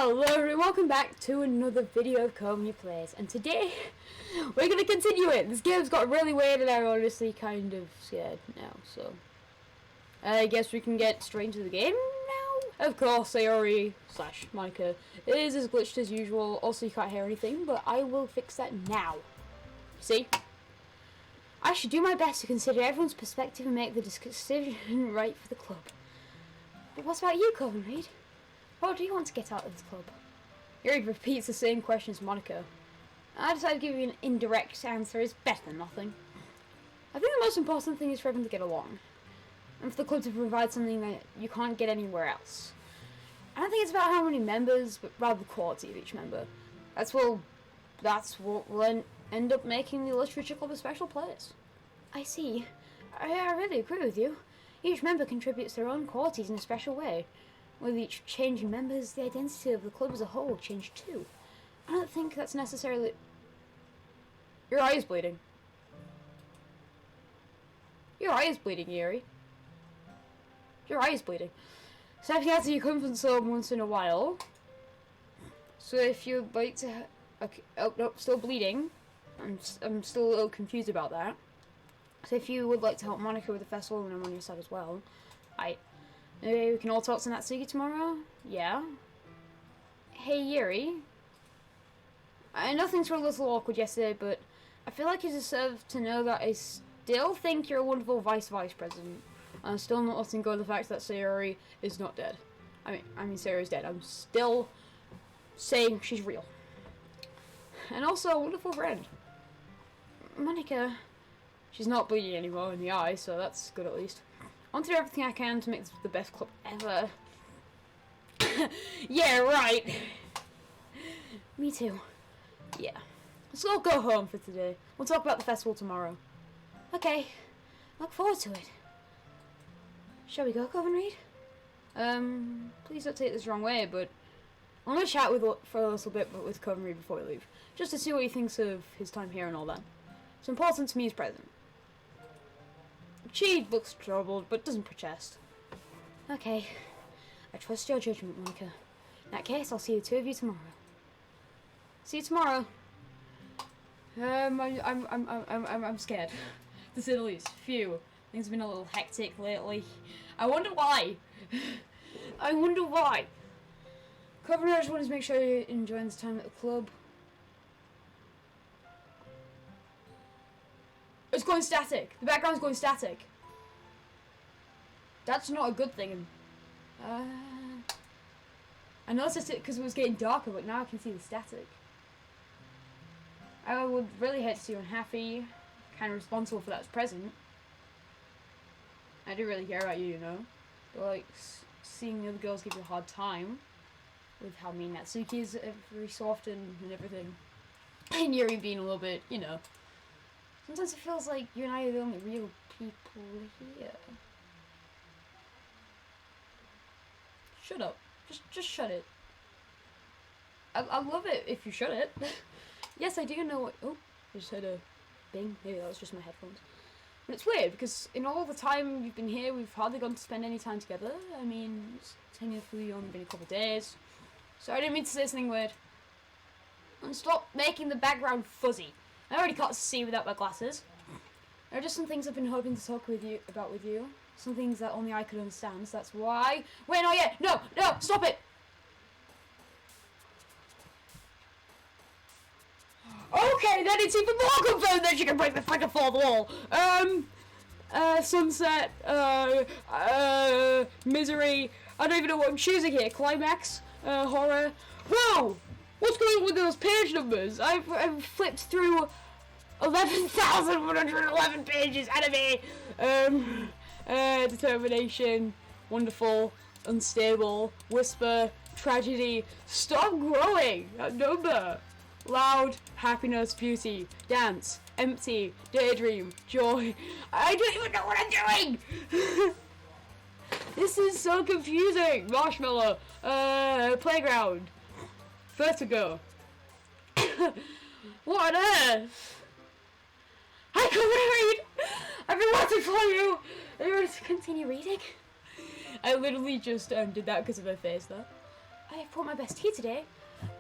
Hello everyone, welcome back to another video of Comey Plays, and today we're going to continue it. This game's got really weird and I'm honestly kind of scared now, so I guess we can get straight into the game now. Of course, Sayori / Monica is as glitched as usual, also you can't hear anything, but I will fix that now. See? I should do my best to consider everyone's perspective and make the decision right for the club. But what about you, Coven Reed? What do you want to get out of this club? Yuri repeats the same question as Monica. I decided to give you an indirect answer is better than nothing. I think the most important thing is for everyone to get along. And for the club to provide something that you can't get anywhere else. I don't think it's about how many members, but rather the quality of each member. That's what will end up making the Literature Club a special place. I see. I really agree with you. Each member contributes their own qualities in a special way. With each change in members, the identity of the club as a whole changed too. I don't think that's necessarily... Your eye is bleeding. Your eye is bleeding, Yuri. Your eye is bleeding. So if you have to come from someone once in a while. So if you'd like to... Okay, oh, no, still bleeding. I'm still a little confused about that. So if you would like to help Monica with the festival, and I'm on your side as well. Maybe we can all talk to Natsuki tomorrow? Yeah? Hey, Yuri. I know things were a little awkward yesterday, but I feel like you deserve to know that I still think you're a wonderful vice president. I'm still not letting go of the fact that Sayori is not dead. I mean Sayori's dead. I'm still saying she's real. And also a wonderful friend. Monica, she's not bleeding anymore in the eye, so that's good at least. I want to do everything I can to make this the best club ever. Yeah, right. Me too. Yeah. Let's all go home for today. We'll talk about the festival tomorrow. Okay. Look forward to it. Shall we go, Coven Reed? Please don't take this the wrong way, but I'm going to chat for a little bit with Coven Reed before we leave. Just to see what he thinks of his time here and all that. It's important to me as president. She looks troubled, but doesn't protest. Okay. I trust your judgment, Monica. In that case, I'll see the two of you tomorrow. See you tomorrow. I'm scared, to say the least. Phew. Things have been a little hectic lately. I wonder why. I wonder why. Coven, I just wanted to make sure you're enjoying this time at the club. It's going static. The background's going static. That's not a good thing. I noticed it because it was getting darker, but now I can see the static. I would really hate to see you unhappy. Kind of responsible for that as present. I do really care about you, you know. But like, seeing the other girls give you a hard time. With how mean Natsuki is every so often and everything. And Yuri being a little bit, you know. Sometimes it feels like you and I are the only real people here. Shut up. Just shut it. I love it if you shut it. Yes, I do know what... Oh, I just heard a bing. Maybe that was just my headphones. But it's weird, because in all the time you've been here, we've hardly gone to spend any time together. I mean, it's technically only been a couple of days. So I didn't mean to say something weird. And stop making the background fuzzy. I already can't see without my glasses. There are just some things I've been hoping to talk with you. Some things that only I could understand, so that's why... Wait, not yet! No! No! Stop it! Okay, then it's even more confirmed that you can break the fucking fourth wall! Sunset, misery... I don't even know what I'm choosing here. Climax, horror... Whoa! What's going on with those page numbers? I've flipped through 11,111 pages. Anime. Determination. Wonderful. Unstable. Whisper. Tragedy. Stop growing. That number. Loud. Happiness. Beauty. Dance. Empty. Daydream. Joy. I don't even know what I'm doing. This is so confusing. Marshmallow. Playground. Vertigo. What on earth? I couldn't read! I've been waiting for you! Are you ready to continue reading? I literally just did that because of her face though. I brought my best tea today.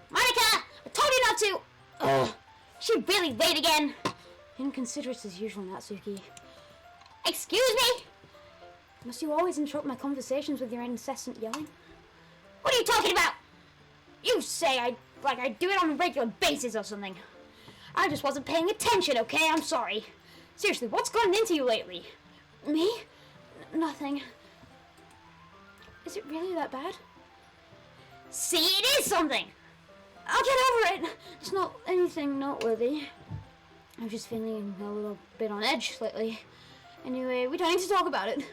Monica! I told you not to! Ugh! She really late again! Inconsiderate as usual, Natsuki. Excuse me? Must you always interrupt my conversations with your incessant yelling? What are you talking about? You say I do it on a regular basis or something. I just wasn't paying attention, okay? I'm sorry. Seriously, what's gotten into you lately? Me? Nothing. Is it really that bad? See, it is something! I'll get over it! It's not anything noteworthy. I'm just feeling a little bit on edge lately. Anyway, we don't need to talk about it.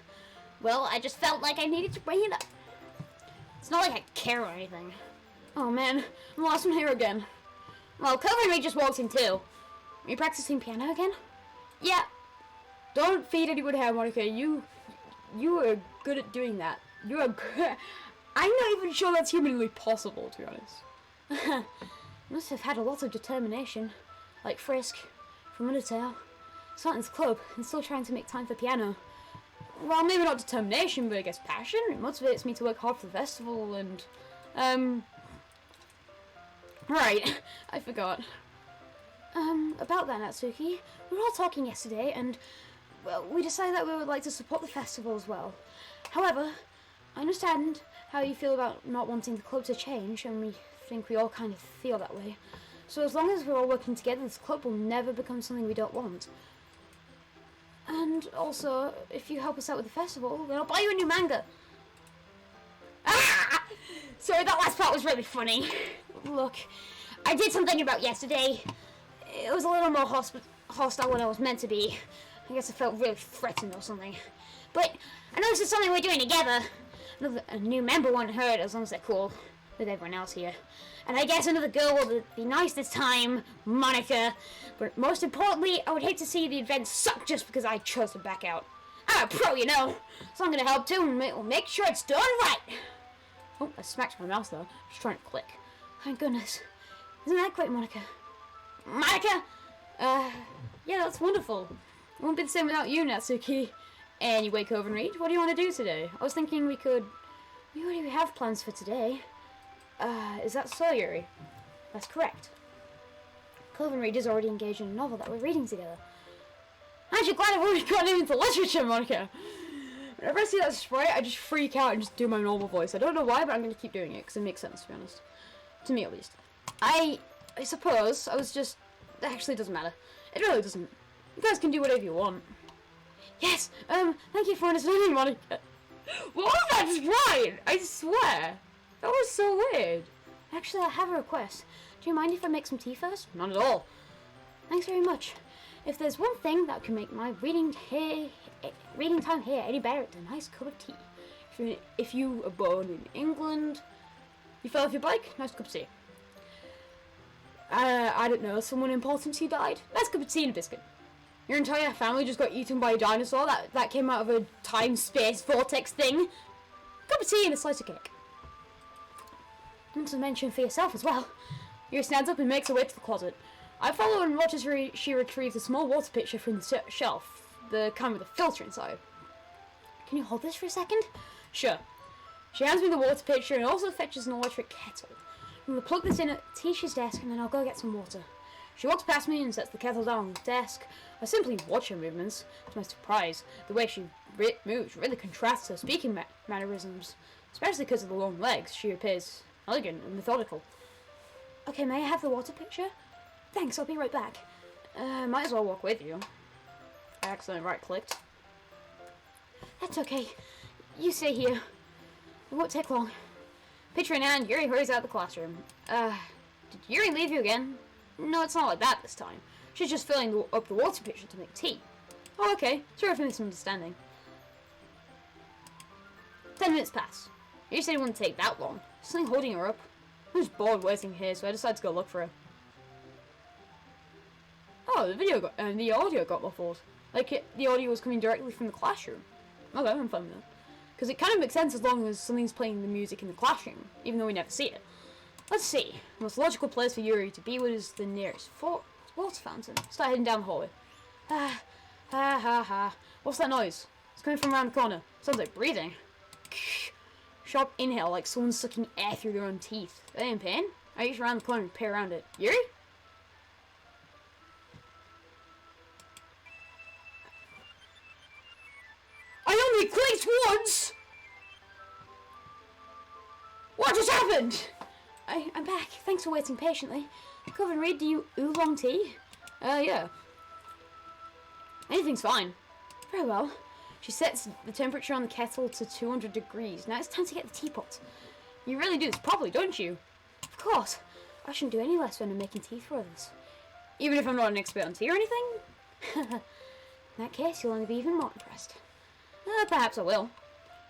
Well, I just felt like I needed to bring it up. It's not like I care or anything. Oh man, I'm lost from here again. Well, Coven just walked in too. Are you practicing piano again? Yeah. Don't feed anyone harmonica. You are good at doing that. You are good. I'm not even sure that's humanly possible, to be honest. Must have had a lot of determination. Like Frisk from Undertale. Starting this club and still trying to make time for piano. Well, maybe not determination, but I guess passion. It motivates me to work hard for the festival and, right, I forgot. About that, Natsuki. We were all talking yesterday and, well, we decided that we would like to support the festival as well. However, I understand how you feel about not wanting the club to change, and we think we all kind of feel that way. So as long as we're all working together, this club will never become something we don't want. And also, if you help us out with the festival, then I'll buy you a new manga. Ah! Sorry, that last part was really funny. Look, I did something about yesterday. It was a little more hostile than I was meant to be. I guess I felt really threatened or something. But I know this is something we're doing together. A new member won't hurt as long as they're cool with everyone else here. And I guess another girl will be nice this time, Monica. But most importantly, I would hate to see the event suck just because I chose to back out. I'm a pro, you know. So I'm going to help too and we'll make sure it's done right. Oh, I smacked my mouse though. Just trying to click. Thank goodness. Isn't that great, Monica? Monica? Yeah, that's wonderful. It won't be the same without you, Natsuki. Anyway, Coven Reed, what do you want to do today? I was thinking we already have plans for today. Is that so, Yuri? That's correct. Coven Reed is already engaged in a novel that we're reading together. Aren't you glad I've already gotten into literature, Monica? Whenever I see that sprite, I just freak out and just do my normal voice. I don't know why, but I'm going to keep doing it, because it makes sense, to be honest. To me, at least. I suppose I was just... It actually doesn't matter. It really doesn't. You guys can do whatever you want. Yes, thank you for understanding, Monica. Well, that's right! I swear! That was so weird. Actually, I have a request. Do you mind if I make some tea first? Not at all. Thanks very much. If there's one thing that can make my reading time here any better, it's a nice cup of tea. If you are born in England, you fell off your bike, nice cup of tea. I don't know, someone important who died, nice cup of tea and a biscuit. Your entire family just got eaten by a dinosaur that came out of a time-space vortex thing. Cup of tea and a slice of cake. Not to mention for yourself as well. Yuri stands up and makes her way to the closet. I follow and watch as she retrieves a small water pitcher from the shelf, the kind with a filter inside. Can you hold this for a second? Sure. She hands me the water pitcher and also fetches an electric kettle. I'm going to plug this in at Tisha's desk and then I'll go get some water. She walks past me and sets the kettle down on the desk. I simply watch her movements. To my surprise, the way she moves really contrasts her speaking mannerisms, especially because of the long legs. She appears elegant and methodical. Okay, may I have the water pitcher? Thanks, I'll be right back. Might as well walk with you. I accidentally right-clicked. That's okay. You stay here. It won't take long. Pitcher in hand, Yuri hurries out the classroom. Did Yuri leave you again? No, it's not like that this time. She's just filling up the water pitcher to make tea. Oh, okay. Sorry for misunderstanding. 10 minutes pass. You said it wouldn't take that long. Something holding her up. I was bored waiting here, so I decided to go look for her. Oh, the audio got muffled. Like, the audio was coming directly from the classroom. Okay, I'm fine with that. Because it kind of makes sense as long as something's playing the music in the classroom, even though we never see it. Let's see. The most logical place for Yuri to be is the nearest water fountain. Start heading down the hallway. Ha. What's that noise? It's coming from around the corner. Sounds like breathing. sharp inhale like someone's sucking air through their own teeth. Are they in pain? I reach around the corner and peer around it. Yuri? I only clicked once! What just happened? I'm back. Thanks for waiting patiently. Coven Reed, do you oolong tea? Yeah. Anything's fine. Very well. She sets the temperature on the kettle to 200 degrees. Now it's time to get the teapot. You really do this properly, don't you? Of course. I shouldn't do any less when I'm making tea for others. Even if I'm not an expert on tea or anything? In that case, you'll only be even more impressed. Perhaps I will.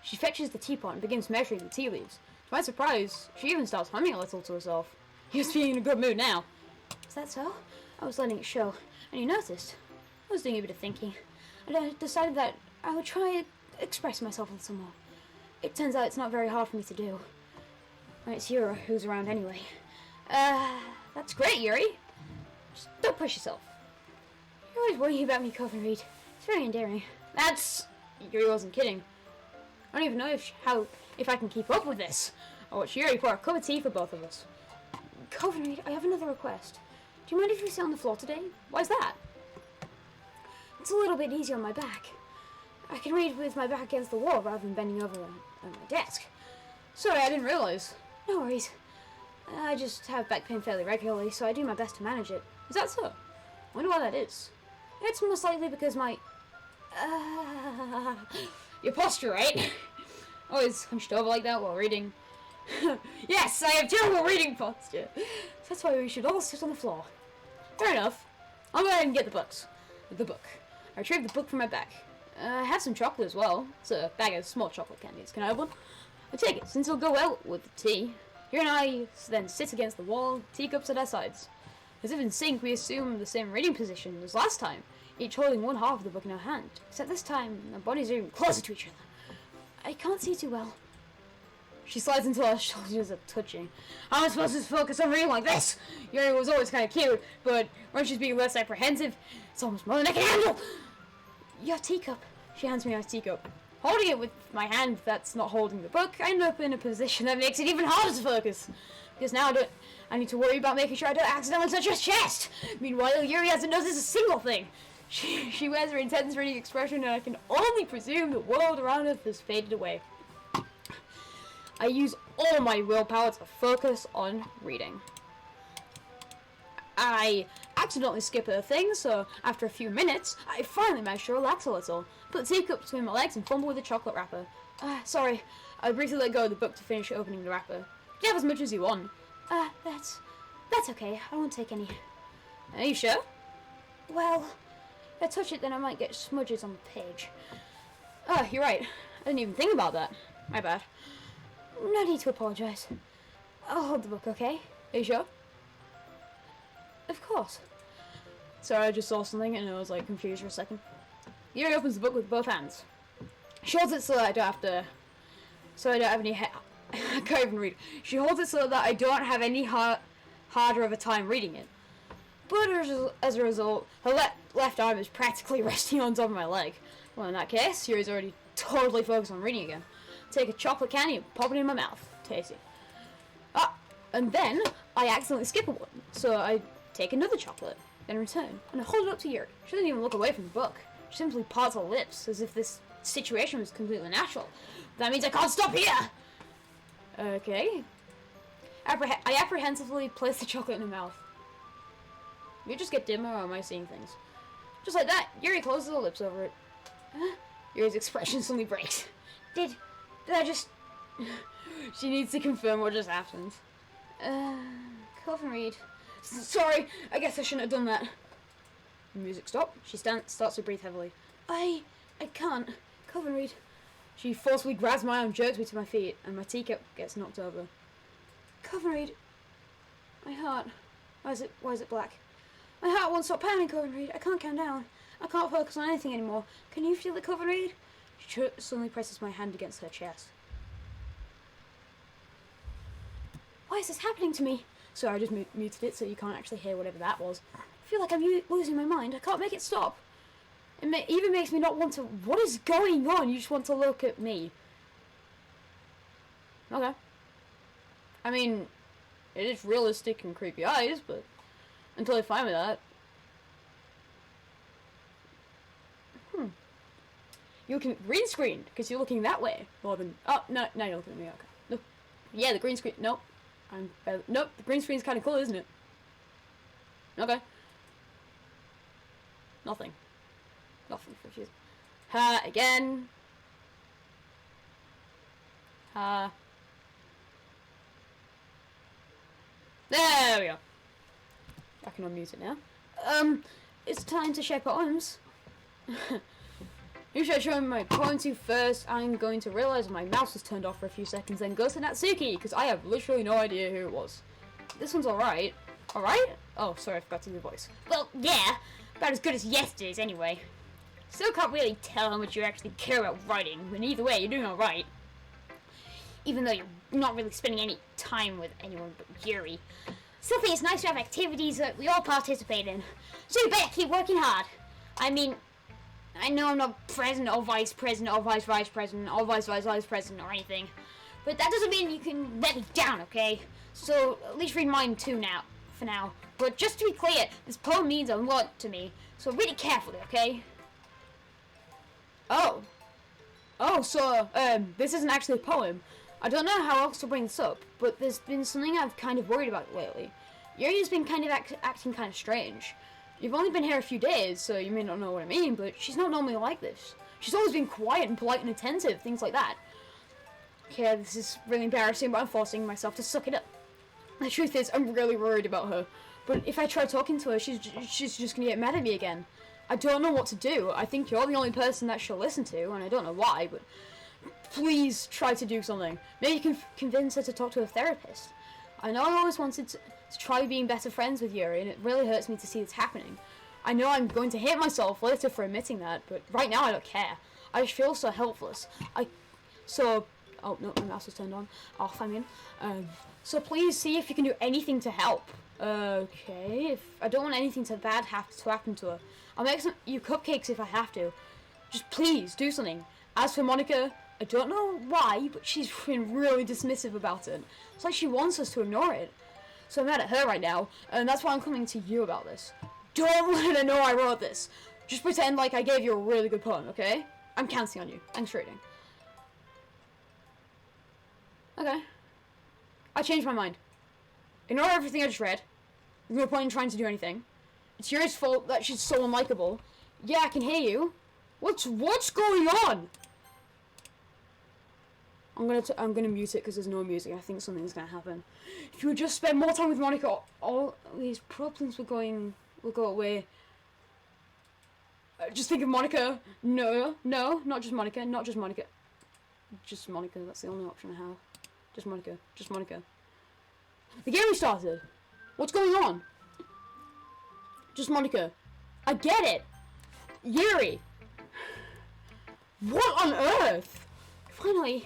She fetches the teapot and begins measuring the tea leaves. To my surprise, she even starts humming a little to herself. You're feeling in a good mood now. Is that so? I was letting it show, and you noticed. I was doing a bit of thinking, and I decided that I would try and express myself a little more. It turns out it's not very hard for me to do. And it's Yura who's around anyway. That's great, Yuri. Just don't push yourself. You're always worrying about me, Coven Reed. It's very endearing. Yuri wasn't kidding. I don't even know if I can keep up with this. I'll watch Yuri pour a cup of tea for both of us. Coven Reed, I have another request. Do you mind if we sit on the floor today? Why's that? It's a little bit easier on my back. I can read with my back against the wall rather than bending over on my desk. Sorry, I didn't realise. No worries. I just have back pain fairly regularly, so I do my best to manage it. Is that so? I wonder why that is. It's most likely because my... your posture, right? Always hunched over like that while reading. Yes, I have terrible reading posture. That's why we should all sit on the floor. Fair enough. I'll go ahead and get the books. The book. I retrieved the book from my bag. I have some chocolate as well. It's a bag of small chocolate candies. Can I have one? I take it, since it'll go well with the tea. Here and I then sit against the wall, teacups at our sides. As if in sync, we assume the same reading position as last time, each holding one half of the book in our hand. Except this time, our bodies are even closer to each other. I can't see too well. She slides until our shoulders are touching. How am I supposed to focus on reading like this? Yuri was always kind of cute, but when she's being less apprehensive, it's almost more than I can handle. Your teacup. She hands me our teacup. Holding it with my hand that's not holding the book, I end up in a position that makes it even harder to focus. Because now I need to worry about making sure I don't accidentally touch her chest. Meanwhile, Yuri hasn't noticed a single thing. She wears her intense reading expression, and I can only presume the world around us has faded away. I use all my willpower to focus on reading. I accidentally skip a thing, so after a few minutes, I finally manage to relax a little. Put the teacup between my legs and fumble with the chocolate wrapper. Sorry, I briefly let go of the book to finish opening the wrapper. You can have as much as you want. That's okay. I won't take any. Are you sure? Well, if I touch it, then I might get smudges on the page. You're right. I didn't even think about that. My bad. No need to apologise. I'll hold the book, okay? Are you sure? Of course. Sorry, I just saw something and I was like confused for a second. Yuri opens the book with both hands. She holds it so that I don't have any I can't even read. She holds it so that I don't have any harder of a time reading it. But as a result, her left arm is practically resting on top of my leg. Well, in that case, Yuri's already totally focused on reading again. Take a chocolate candy and pop it in my mouth. Tasty. And then I accidentally skip a one, so I take another chocolate, then return, and I hold it up to Yuri. She doesn't even look away from the book. She simply parts her lips, as if this situation was completely natural. That means I can't stop here! Okay. I apprehensively place the chocolate in her mouth. You just get dimmer, or am I seeing things? Just like that, Yuri closes her lips over it. Yuri's expression suddenly breaks. Did I just... She needs to confirm what just happened. Coven Reed. Sorry, I guess I shouldn't have done that. The music stopped. She starts to breathe heavily. I can't. Coven Reed. She forcefully grabs my arm and jerks me to my feet, and my teacup gets knocked over. Coven Reed. My heart. Why is it black? My heart won't stop pounding, Coven Reed. I can't calm down. I can't focus on anything anymore. Can you feel it, Coven Reed? She suddenly presses my hand against her chest. Why is this happening to me? Sorry, I just muted it so you can't actually hear whatever that was. I feel like I'm losing my mind. I can't make it stop. It even makes me not want to... What is going on? You just want to look at me. Okay. I mean, it is realistic and creepy eyes, but I'm totally fine with that. You're looking green screen because you're looking that way more than. Oh no, now you're looking at me. Okay. No. Yeah, the green screen. Nope. Nope. The green screen's kind of cool, isn't it? Okay. Nothing. Nothing for you. Ha again. Ha. There we go. I can unmute it now. It's time to share poems. Who should I show him my poem to first? I'm going to realize my mouse was turned off for a few seconds, then go to Natsuki, because I have literally no idea who it was. This one's alright. Alright? Oh, sorry, I forgot to do the voice. Well, yeah, about as good as yesterday's anyway. Still can't really tell how much you actually care about writing, but either way, you're doing alright. Even though you're not really spending any time with anyone but Yuri. Still think it's nice to have activities that we all participate in. So you better keep working hard. I mean, I know I'm not president or vice president or vice president or vice president or anything, but that doesn't mean you can let me down, okay? So at least read mine too now, for now. But just to be clear, this poem means a lot to me, so read it carefully, okay? Oh. Oh, so, this isn't actually a poem. I don't know how else to bring this up, but there's been something I've kind of worried about lately. Yuri's been kind of acting kind of strange. You've only been here a few days, so you may not know what I mean, but she's not normally like this. She's always been quiet and polite and attentive, things like that. Okay, this is really embarrassing, but I'm forcing myself to suck it up. The truth is, I'm really worried about her, but if I try talking to her, she's just gonna get mad at me again. I don't know what to do. I think you're the only person that she'll listen to, and I don't know why, but please try to do something. Maybe you can convince her to talk to a therapist. I know I always wanted to try being better friends with Yuri, and it really hurts me to see this happening. I know I'm going to hate myself later for admitting that, but right now I don't care. I just feel so helpless. Oh no, my mouse was turned on. Off, I mean. So please see if you can do anything to help. Okay, if I don't want anything bad to happen to her. I'll make you cupcakes if I have to. Just please do something. As for Monica, I don't know why, but she's been really dismissive about it. It's like she wants us to ignore it. So I'm mad at her right now, and that's why I'm coming to you about this. Don't let her know I wrote this. Just pretend like I gave you a really good poem, okay? I'm counting on you. Thanks for reading. Okay. I changed my mind. Ignore everything I just read. There's no point in trying to do anything. It's Yuri's fault that she's so unlikable. Yeah, I can hear you. What's going on? I'm gonna mute it because there's no music. I think something's gonna happen. If you would just spend more time with Monica, all these problems will go away. Just think of Monica. No, not just Monica. Not just Monica. Just Monica. That's the only option I have. Just Monica. Just Monica. The game restarted. What's going on? Just Monica. I get it. Yuri. What on earth? Finally.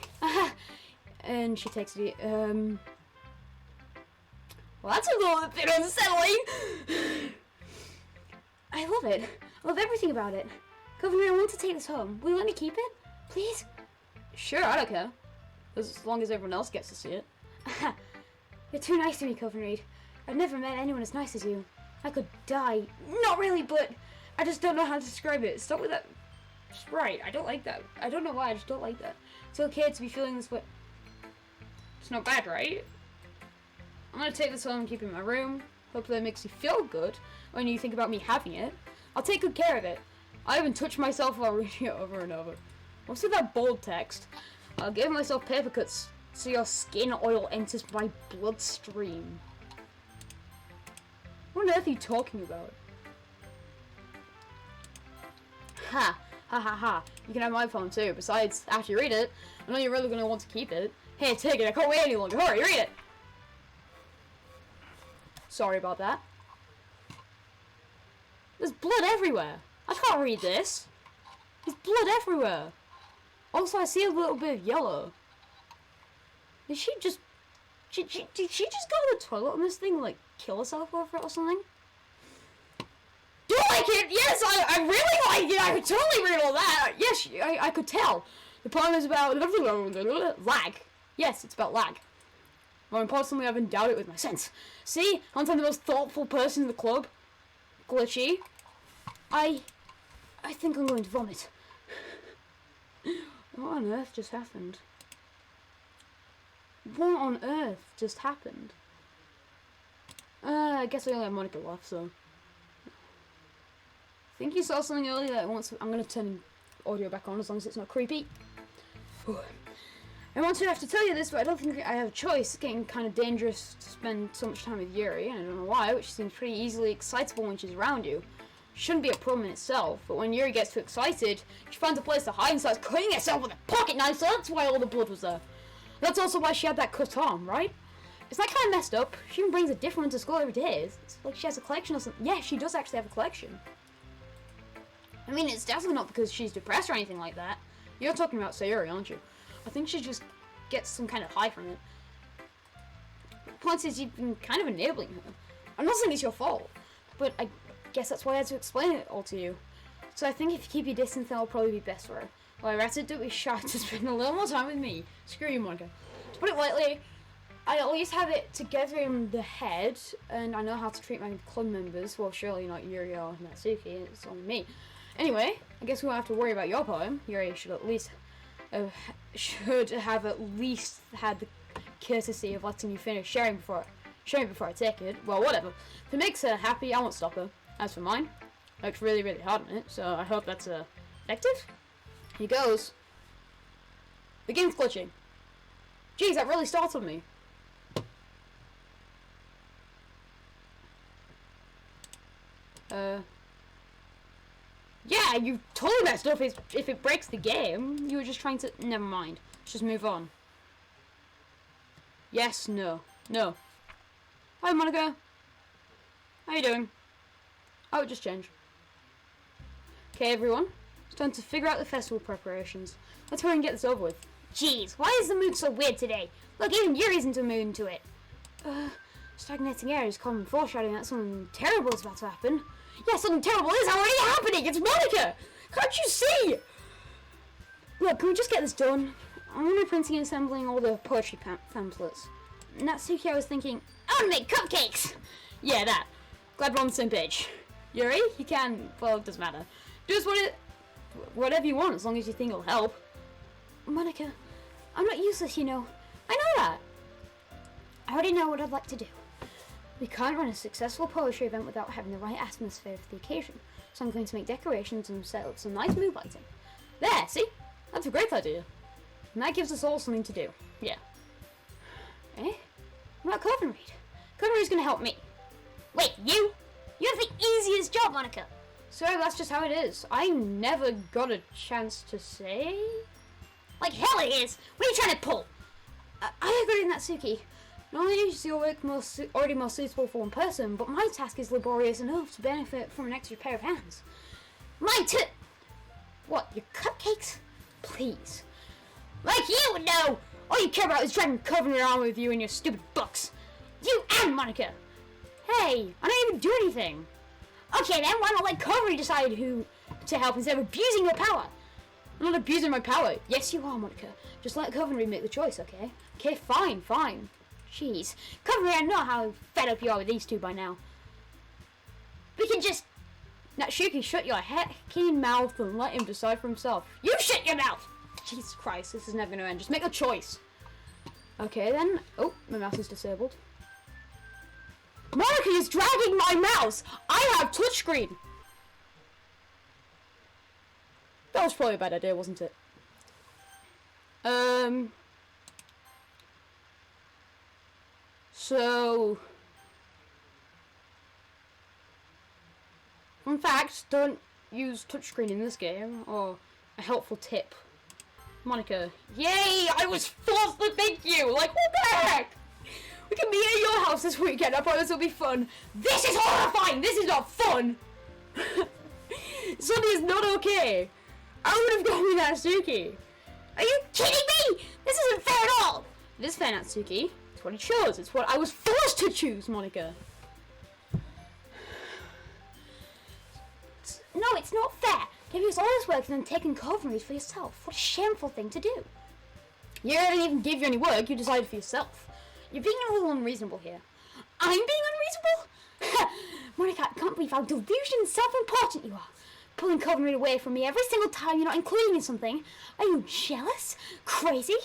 And she takes it. Well, that's a little bit unsettling. I love it. I love everything about it. Governor, I want to take this home. Will you let me keep it? Please? Sure, I don't care. As long as everyone else gets to see it. You're too nice to me, Coven Reed. I've never met anyone as nice as you. I could die. Not really, but I just don't know how to describe it. Stop with that. Just right. I don't like that. I don't know why. I just don't like that. It's okay to be feeling this way. It's not bad, right? I'm gonna take this home and keep it in my room. Hopefully it makes you feel good when you think about me having it. I'll take good care of it. I even touch myself while reading it over and over. What's with that bold text? I'll give myself paper cuts so your skin oil enters my bloodstream. What on earth are you talking about? Ha! Ha ha ha. You can have my phone too. Besides, after you read it, I know you're really going to want to keep it. Hey, take it. I can't wait any longer. Hurry, read it! Sorry about that. There's blood everywhere. I can't read this. There's blood everywhere. Also, I see a little bit of yellow. Did she just... Did she just go to the toilet on this thing, like, kill herself over it or something? Do you like it? Yes, I really like it. I could totally read all that. Yes, I could tell. The poem is about lag. Yes, it's about lag. More importantly, I've endowed it with my sense. See? Once I'm the most thoughtful person in the club. Glitchy. I think I'm going to vomit. What on earth just happened? What on earth just happened? I guess I only have Monica left, so. I think you saw something earlier that I'm going to turn audio back on as long as it's not creepy. I want to have to tell you this, but I don't think I have a choice. It's getting kind of dangerous to spend so much time with Yuri, and I don't know why, but she seems pretty easily excitable when she's around you. Shouldn't be a problem in itself, but when Yuri gets too excited, she finds a place to hide and starts cutting herself with a pocket knife, so that's why all the blood was there. That's also why she had that cut arm, right? Is that kind of messed up? She even brings a different one to school every day. It's like she has a collection or something. Yeah, she does actually have a collection. I mean, it's definitely not because she's depressed or anything like that. You're talking about Sayuri, aren't you? I think she just gets some kind of high from it. The point is, you've been kind of enabling her. I'm not saying it's your fault, but I guess that's why I had to explain it all to you. So I think if you keep your distance, that'll probably be best for her. Well, I rather do be shy to spend a little more time with me. Screw you, Monica. To put it lightly, I at least have it together in the head, and I know how to treat my club members. Well, surely not Yuri or Natsuki, it's only me. Anyway, I guess we won't have to worry about your poem. Yuri should at least have at least had the courtesy of letting you finish sharing before I take it. Well, whatever. If it makes her happy, I won't stop her. As for mine, I worked really, really hard on it, so I hope that's effective. Here goes. The game's glitching. Jeez, that really startled me. Yeah, you totally messed up if it breaks the game. You were just trying to... Never mind. Let's just move on. Yes, no. No. Hi, Monica. How you doing? Oh, it just changed. Okay, everyone. It's time to figure out the festival preparations. Let's hurry and get this over with. Jeez, why is the mood so weird today? Look, even Yuri's into a mood into it. Stagnating air is common foreshadowing that something terrible is about to happen. Yeah, something terrible is already happening! It's Monica! Can't you see? Look, can we just get this done? I'm only printing and assembling all the poetry pamphlets. Natsuki, I was thinking, I want to make cupcakes! yeah, that. Glad we're on the same page. Yuri, you can, well, it doesn't matter. Do us whatever you want, as long as you think it'll help. Monica, I'm not useless, you know. I know that. I already know what I'd like to do. We can't run a successful poetry event without having the right atmosphere for the occasion, so I'm going to make decorations and set up some nice mood lighting. There, see? That's a great idea. And that gives us all something to do. Yeah. Eh? What about Coven Reed? Coven Reed's going to help me. Wait, you? You have the easiest job, Monica. Sorry, that's just how it is. I never got a chance to say. Like hell it is. What are you trying to pull? I agree with Natsuki. Not only is your work already more suitable for one person, but my task is laborious enough to benefit from an extra pair of hands. Mine too. What, your cupcakes? Please. Like you would know. All you care about is dragging Coven around with you and your stupid books. You and Monica. Hey, I don't even do anything. Okay then, why not let Coven decide who to help instead of abusing your power? I'm not abusing my power. Yes, you are, Monica. Just let Coven make the choice, okay? Okay, fine, fine. Jeez, Coven, I know how fed up you are with these two by now. We can just... Natsuki, shut your heckin' mouth and let him decide for himself. You shut your mouth! Jesus Christ, this is never gonna end. Just make a choice. Okay then. Oh, my mouse is disabled. Monica is dragging my mouse! I have touchscreen! That was probably a bad idea, wasn't it? So... Fun fact, don't use touchscreen in this game, or a helpful tip. Monica, yay! I was forced to thank you! Like, what the heck? We can meet at your house this weekend, I promise it'll be fun. This is horrifying! This is not fun! Sunday is not okay! I would have gone with Natsuki! Are you kidding me? This isn't fair at all! It is fair, Natsuki. It's what I chose. It's what I was forced to choose, Monica. No, it's not fair. Giving us all this work and then taking Coven Reed for yourself. What a shameful thing to do. You didn't even give you any work, you decided for yourself. You're being a little unreasonable here. I'm being unreasonable? Monica, I can't believe how delusional and self-important you are. Pulling Covenant away from me every single time you're not including in something. Are you jealous? Crazy?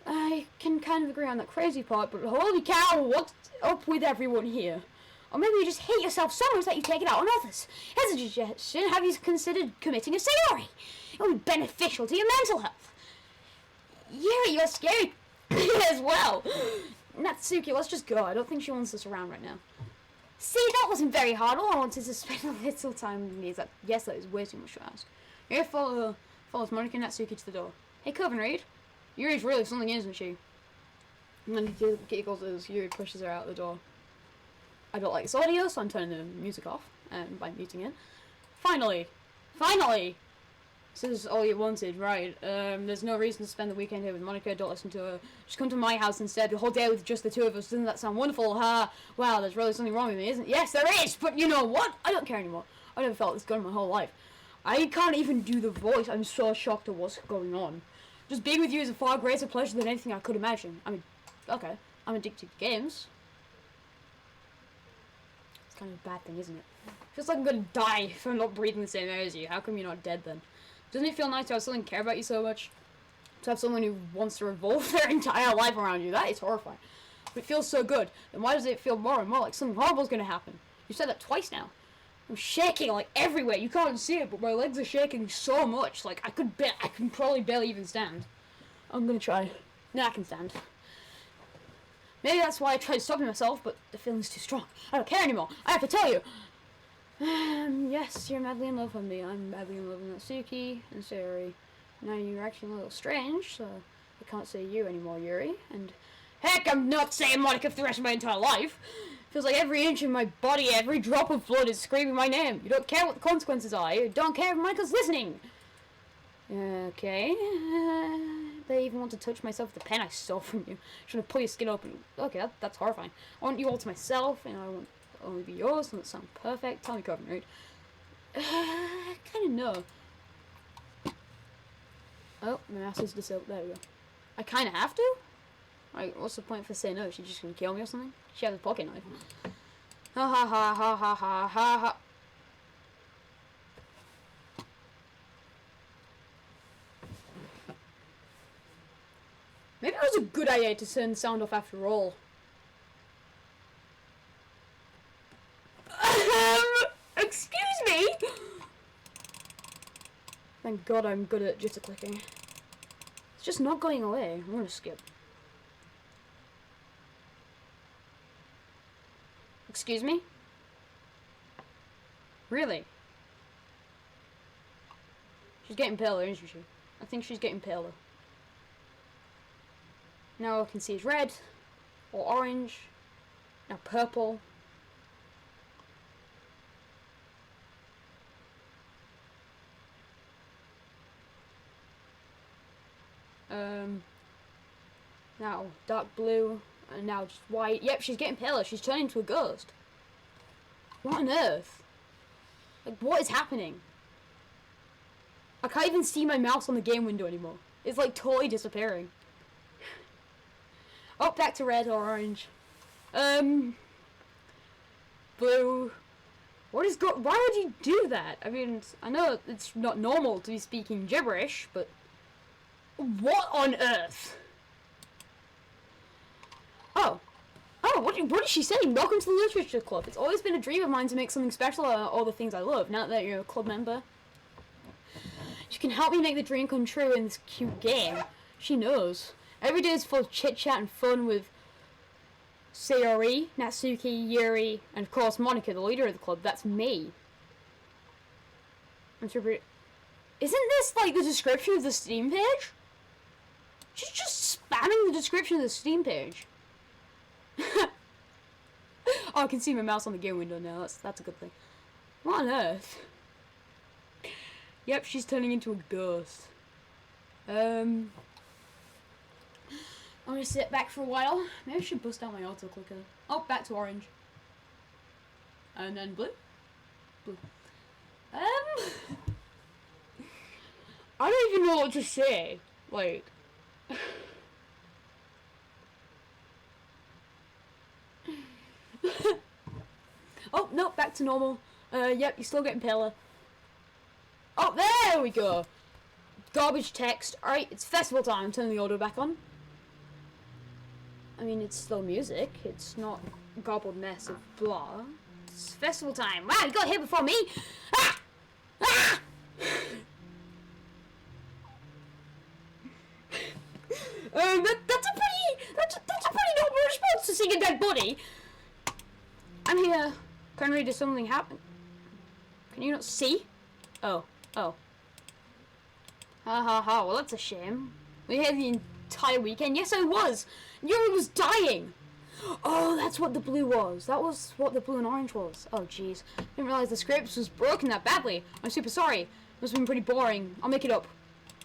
I can kind of agree on that crazy part, but holy cow, what's up with everyone here? Or maybe you just hate yourself so much that you take it out on others. As a suggestion, have you considered committing a sayori? It would be beneficial to your mental health. Yeah, you're scary as well. Natsuki, let's just go. I don't think she wants us around right now. See, that wasn't very hard. All I wanted to spend a little time with me is that, yes, that is way too much to ask. Here, follows Monica and Natsuki to the door. Hey, Coven Reed. Yuri's really something, isn't she? And then he giggles as Yuri pushes her out the door. I don't like this audio, so I'm turning the music off by muting it. Finally! This is all you wanted, right? There's no reason to spend the weekend here with Monica. Don't listen to her. Just come to my house instead. The whole day with just the two of us. Doesn't that sound wonderful? Ha! Wow, there's really something wrong with me, isn't? Yes, there is. But you know what? I don't care anymore. I never felt this good in my whole life. I can't even do the voice. I'm so shocked at what's going on. Just being with you is a far greater pleasure than anything I could imagine. I mean, okay, I'm addicted to games. It's kind of a bad thing, isn't it? Feels like I'm gonna die if I'm not breathing the same air as you. How come you're not dead then? Doesn't it feel nice to have someone care about you so much? To have someone who wants to revolve their entire life around you? That is horrifying. But it feels so good. Then why does it feel more and more like something horrible is going to happen? You said that twice now. I'm shaking like everywhere. You can't see it, but my legs are shaking so much. Like I can probably barely even stand. I'm gonna try. No, I can stand. Maybe that's why I tried stopping myself, but the feeling's too strong. I don't care anymore. I have to tell you. Yes, you're madly in love with me. I'm madly in love with Natsuki and Sayori. Now you're acting a little strange, so I can't say you anymore, Yuri. And heck, I'm not saying Monica for the rest of my entire life. Feels like every inch of my body, every drop of blood is screaming my name. You don't care what the consequences are. You don't care if Monica's listening. Okay. They even want to touch myself with the pen I stole from you. Trying to pull your skin open. Okay, that's horrifying. I want you all to myself, and I want only be yours. Doesn't sound perfect. Tell me, Coven Reed. I kind of know. Oh, my ass is disabled. There we go. I kind of have to? Like, what's the point for saying no? Is she just gonna kill me or something? She has a pocket knife. Ha ha ha ha ha ha ha ha. Maybe it was a good idea to turn the sound off after all. Excuse me? Thank God I'm good at jitter clicking. It's just not going away. I'm gonna skip. Excuse me? Really? She's getting paler, isn't she? I think she's getting paler. Now I can see it's red, or orange, now purple. Now dark blue, and now just white. Yep, she's getting paler. She's turning into a ghost. What on earth? Like, what is happening? I can't even see my mouse on the game window anymore. It's like totally disappearing. Oh, back to red or orange. Blue. What is why would you do that? I mean, I know it's not normal to be speaking gibberish, but what on earth? Oh, what is she saying? Welcome to the Literature Club. It's always been a dream of mine to make something special out of all the things I love. Now that you're a club member, she can help me make the dream come true in this cute game. She knows. Every day is full of chit-chat and fun with Sayori, Natsuki, Yuri, and of course Monica, the leader of the club. That's me. Isn't this like the description of the Steam page? She's just spamming the description of the Steam page. Oh, I can see my mouse on the game window now. That's a good thing. What on earth? Yep, she's turning into a ghost. I'm gonna sit back for a while. Maybe I should bust out my auto clicker. Oh, back to orange. And then blue. Blue. I don't even know what to say. Like, Oh, no, back to normal. Yep, you're still getting paler. Oh, there we go. Garbage text. Alright, it's festival time. Turn the audio back on. I mean, it's still music. It's not a garbled mess of blah. It's festival time. Wow, you got here before me. Ah! Ah! That's a pretty noble response to seeing a dead body. I'm here. Currently, does something happen? Can you not see? Oh. Ha ha ha. Well, that's a shame. We had the entire weekend. Yes, I was. Yuri was dying. Oh, that's what the blue was. That was what the blue and orange was. Oh, jeez. Didn't realize the script was broken that badly. I'm super sorry. Must have been pretty boring. I'll make it up.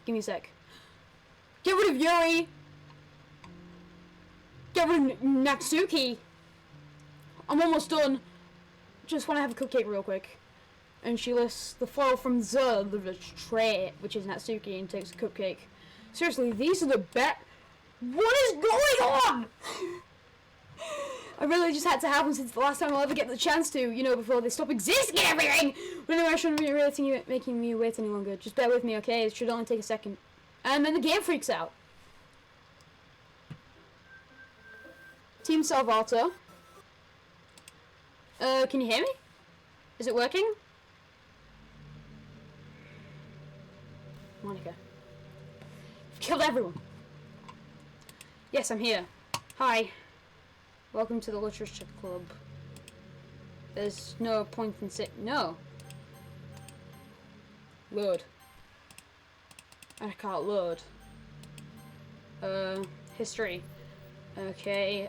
Give me a sec. Get rid of Yuri. Get rid of Natsuki. I'm almost done. Just want to have a cupcake real quick. And she lists the foil from the tray, which is Natsuki, and takes a cupcake. Seriously, these are the best. What is going on? I really just had to have them since the last time I'll ever get the chance to, you know, before they stop existing and everything. But anyway, I shouldn't be making me wait any longer. Just bear with me, okay? It should only take a second. And then the game freaks out. Team Salvato. Can you hear me? Is it working? Monica. You've killed everyone. Yes, I'm here. Hi. Welcome to the Literature Club. There's no point in no. Load. I can't load. History. Okay,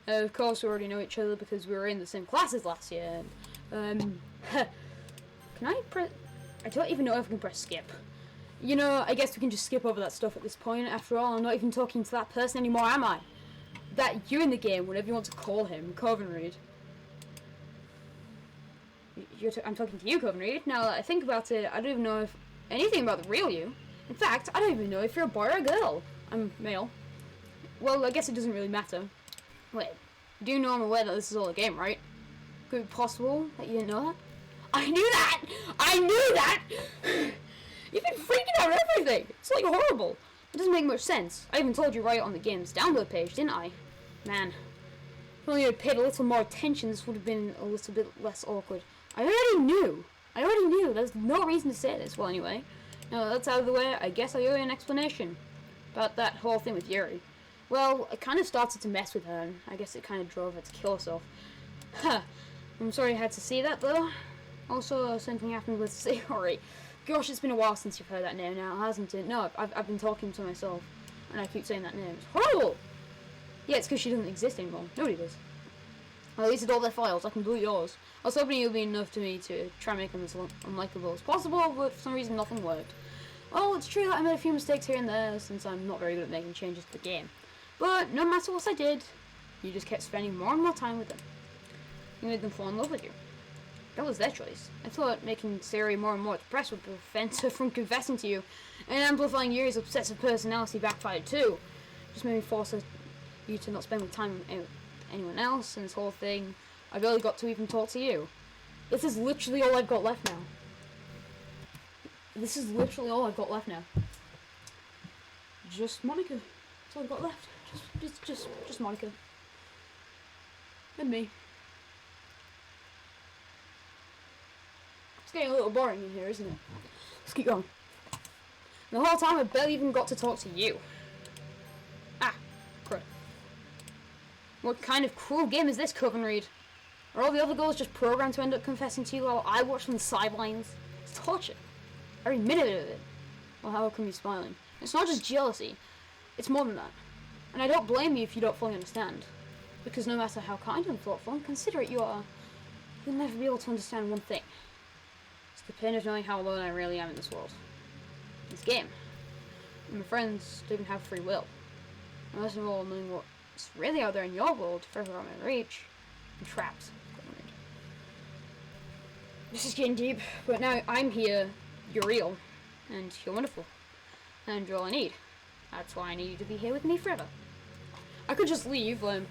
of course we already know each other because we were in the same classes last year. Can I press... I don't even know if I can press skip. You know, I guess we can just skip over that stuff at this point. After all, I'm not even talking to that person anymore, am I? That you in the game, whatever you want to call him, Coven Reed. I'm talking to you, Coven Reed. Now that I think about it, I don't even know if anything about the real you. In fact, I don't even know if you're a boy or a girl. I'm male. Well, I guess it doesn't really matter. Wait, you do know I'm aware that this is all a game, right? Could it be possible that you didn't know that? I knew that! I knew that! You've been freaking out everything! It's like horrible. It doesn't make much sense. I even told you right on the game's download page, didn't I? Man. If only I'd paid a little more attention, this would have been a little bit less awkward. I already knew. There's no reason to say this. Well, anyway. Now that's out of the way, I guess I owe you an explanation about that whole thing with Yuri. Well, I kind of started to mess with her, and I guess it kind of drove her to kill herself. Huh. I'm sorry you had to see that, though. Also, something happened with Sayori. Gosh, it's been a while since you've heard that name now, hasn't it? No, I've been talking to myself, and I keep saying that name. It's horrible! Yeah, it's because she doesn't exist anymore. Nobody does. I deleted all their files. I can delete yours. I was hoping it would be enough to me to try and make them as unlikable as possible, but for some reason nothing worked. Well, it's true that I made a few mistakes here and there, since I'm not very good at making changes to the game. But no matter what I did, you just kept spending more and more time with them. You made them fall in love with you. That was their choice. I thought making Sayori more and more depressed would prevent her from confessing to you, and amplifying Yuri's obsessive personality backfired too. Just made me force you to not spend my time with anyone else, and this whole thing, I barely got to even talk to you. This is literally all I've got left now. Just Monica. That's all I've got left. Just Monica. And me. It's getting a little boring in here, isn't it? Let's keep going. The whole time I barely even got to talk to you. Ah, crud. What kind of cruel game is this, Coven Reed? Are all the other girls just programmed to end up confessing to you while I watch from the sidelines? It's torture. Every minute of it. Well, how come you're smiling? It's not just jealousy. It's more than that. And I don't blame you if you don't fully understand. Because no matter how kind and thoughtful and considerate you are, you'll never be able to understand one thing. It's the pain of knowing how alone I really am in this world. This game. And my friends don't even have free will. And most of all, knowing what's really out there in your world, further out of my reach, I'm trapped. This is getting deep, but now I'm here, you're real, and you're wonderful. And you're all I need. That's why I need you to be here with me forever. I could just leave, right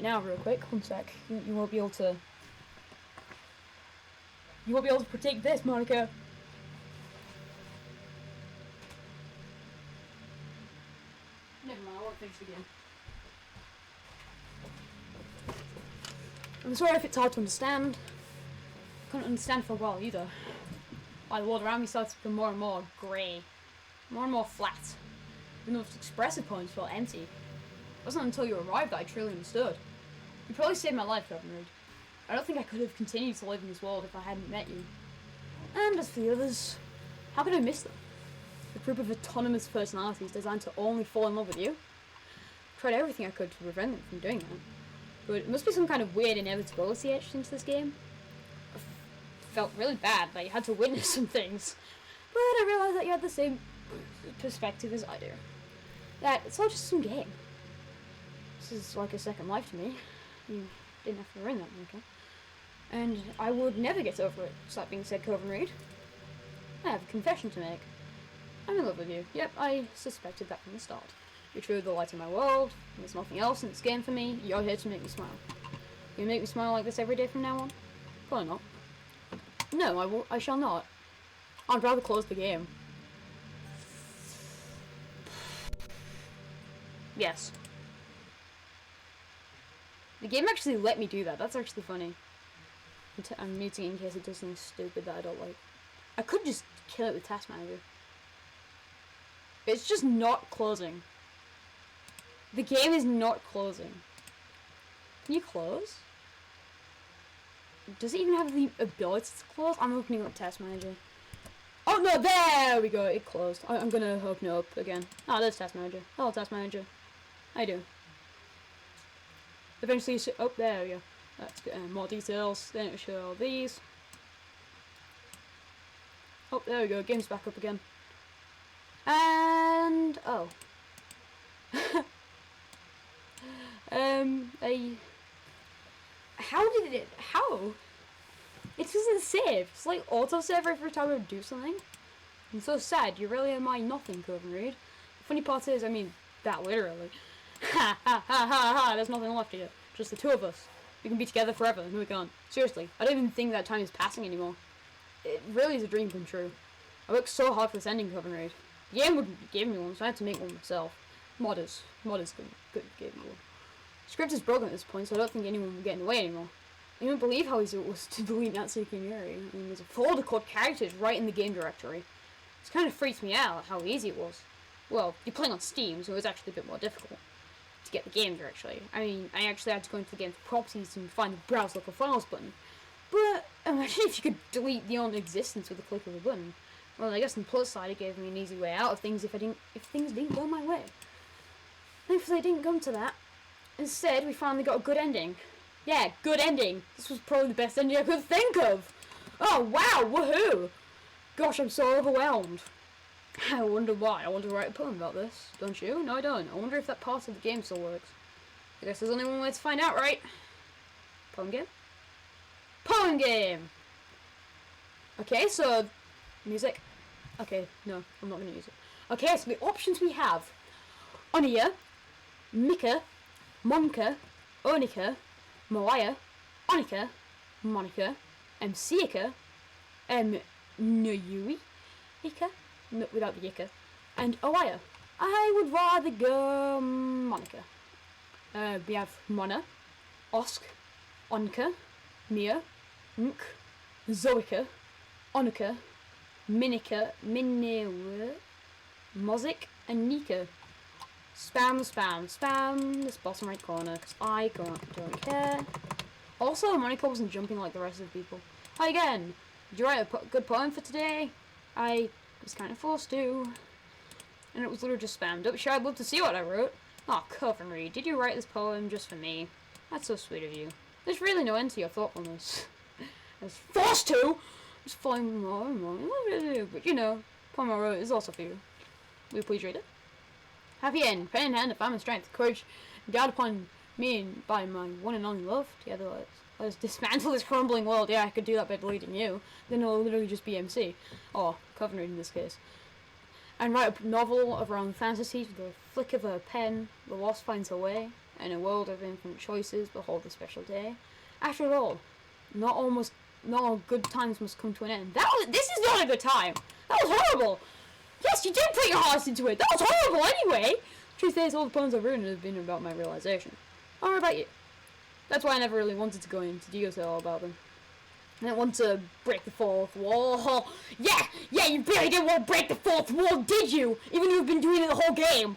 now, real quick. One sec. You won't be able to. You won't be able to protect this, Monica. Never mind, I won't fix it again. I'm sorry if it's hard to understand. I couldn't understand for a while either. Like, the world around me starts to become more and more grey. More and more flat. The most expressive points felt empty. It wasn't until you arrived that I truly understood. You probably saved my life, Gavin Reed. I don't think I could have continued to live in this world if I hadn't met you. And as for the others, how could I miss them? The group of autonomous personalities designed to only fall in love with you. I tried everything I could to prevent them from doing that. But it must be some kind of weird inevitability etched into this game. I felt really bad that you had to witness some things. But I realised that you had the same perspective as I do. That it's all just some game. This is like a second life to me. You didn't have to ruin that, okay? And I would never get over it. So that being said, Coven Reed, I have a confession to make. I'm in love with you. Yep, I suspected that from the start. You're truly the light of my world. There's nothing else in this game for me. You're here to make me smile. You make me smile like this every day from now on? Probably not. No, I shall not. I'd rather close the game. Yes. The game actually let me do that. That's actually funny. I'm muting it in case it does something stupid that I don't like. I could just kill it with Task Manager. It's just not closing. The game is not closing. Can you close? Does it even have the ability to close? I'm opening up Task Manager. Oh no, there we go. It closed. I'm gonna open it up again. Oh, there's Task Manager. Hello, Task Manager. How you doing? Eventually you see, oh, there we go. Let's get more details. Then it'll show all these. Oh, there we go. Game's back up again. And oh. How? It doesn't save. It's like autosave every time I do something. I'm so sad. You really am I nothing, Coven Reed. The funny part is, I mean, that literally. Ha ha ha ha ha, there's nothing left here. Just the two of us. We can be together forever, and we can't. Seriously, I don't even think that time is passing anymore. It really is a dream come true. I worked so hard for this ending, Coven Reed. The game wouldn't give me one, so I had to make one myself. Modders could give me one. The script is broken at this point, so I don't think anyone will get in the way anymore. I can't believe how easy it was to delete Natsuki Yuri. I mean, there's a folder called characters right in the game directory. It's kind of freaks me out how easy it was. Well, you're playing on Steam, so it was actually a bit more difficult to get the game directory. I mean, I actually had to go into the game's properties and find the browse local files button. But imagine if you could delete the own existence with a click of a button. Well, I guess on the plus side, it gave me an easy way out of things if things didn't go my way. Thankfully, it didn't come to that. Instead, we finally got a good ending. Yeah, good ending. This was probably the best ending I could think of. Oh wow, woohoo! Gosh, I'm so overwhelmed. I wonder why. I want to write a poem about this. Don't you? No, I don't. I wonder if that part of the game still works. I guess there's only one way to find out, right? Poem game? Poem game! Okay, so music. Okay, no, I'm not going to use it. Okay, so the options we have. Onia, Mika, Monka, Onika, Moaya, Onika, Monica, Msiaka, Nuyui, Ika, no, without the Yika, and Oaya. I would rather go Monica. We have Mona, Osk, Onka, Mia, Nk, Zoika, Onika, Minika, Minewa, Mozik, and Nika. Spam, spam, spam this bottom right corner, because I don't care. Also, Monica wasn't jumping like the rest of the people. Hi again! Did you write a good poem for today? I was kind of forced to. And it was literally just spammed up. Sure, I'd love to see what I wrote. Oh, Coven Reed, did you write this poem just for me? That's so sweet of you. There's really no end to your thoughtfulness. I was forced to! Just following more and more. But you know, poem I wrote is also for you. Will you please read it? Happy end, pen in hand, if I'm in strength, courage, endowed upon me and by my one and only love. Together, let's dismantle this crumbling world. Yeah, I could do that by deleting you. Then it'll literally just be MC. Or Coven Reed in this case. and write a novel of her own fantasies with a flick of her pen. The lost finds her way. In a world of infinite choices, behold the special day. After all, not all good times must come to an end. This is not a good time. That was horrible. Yes, you did put your heart into it. That was horrible anyway. Truth is, all the poems I've written have been about my realization. Or about you. That's why I never really wanted to go into detail about them. I didn't want to break the fourth wall. Yeah, you really didn't want to break the fourth wall, did you? Even though you've been doing it the whole game.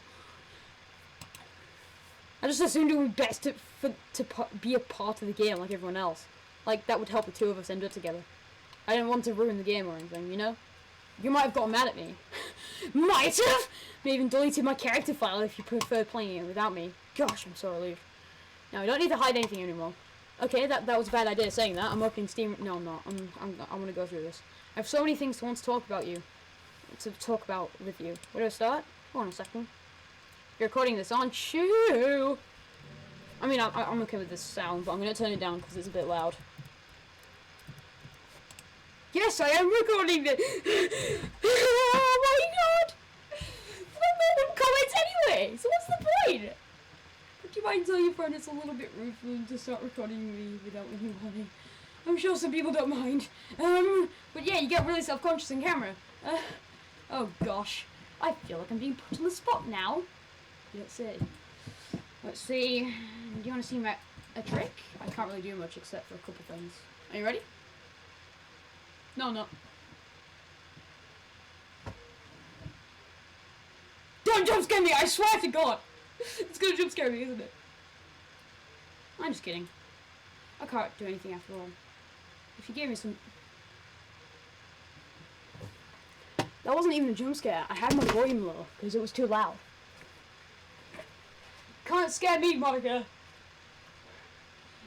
I just assumed it would be best to be a part of the game like everyone else. Like, that would help the two of us end up together. I didn't want to ruin the game or anything, you know? You might have gotten mad at me. Might have! Maybe even deleted my character file if you prefer playing it without me. Gosh, I'm so relieved. Now, I don't need to hide anything anymore. Okay, that was a bad idea saying that. I'm opening Steam. No, I'm not. I'm gonna go through this. I have so many things to want to talk about with you. Where do I start? Hold on a second. You're recording this, aren't you? I mean, I'm okay with this sound, but I'm gonna turn it down because it's a bit loud. Yes, I am recording this. Oh my god! No one comments anyway, so what's the point? Would you mind telling your friend it's a little bit rude for them to start recording me without me wanting? I'm sure some people don't mind. But yeah, you get really self-conscious in camera. Oh gosh. I feel like I'm being put on the spot now. Let's see. Do you want to see a trick? I can't really do much except for a couple things. Are you ready? No, no. Don't jump scare me! I swear to God! It's gonna jump scare me, isn't it? I'm just kidding. I can't do anything after all. If you gave me some... That wasn't even a jump scare. I had my volume low because it was too loud. Can't scare me, Monica.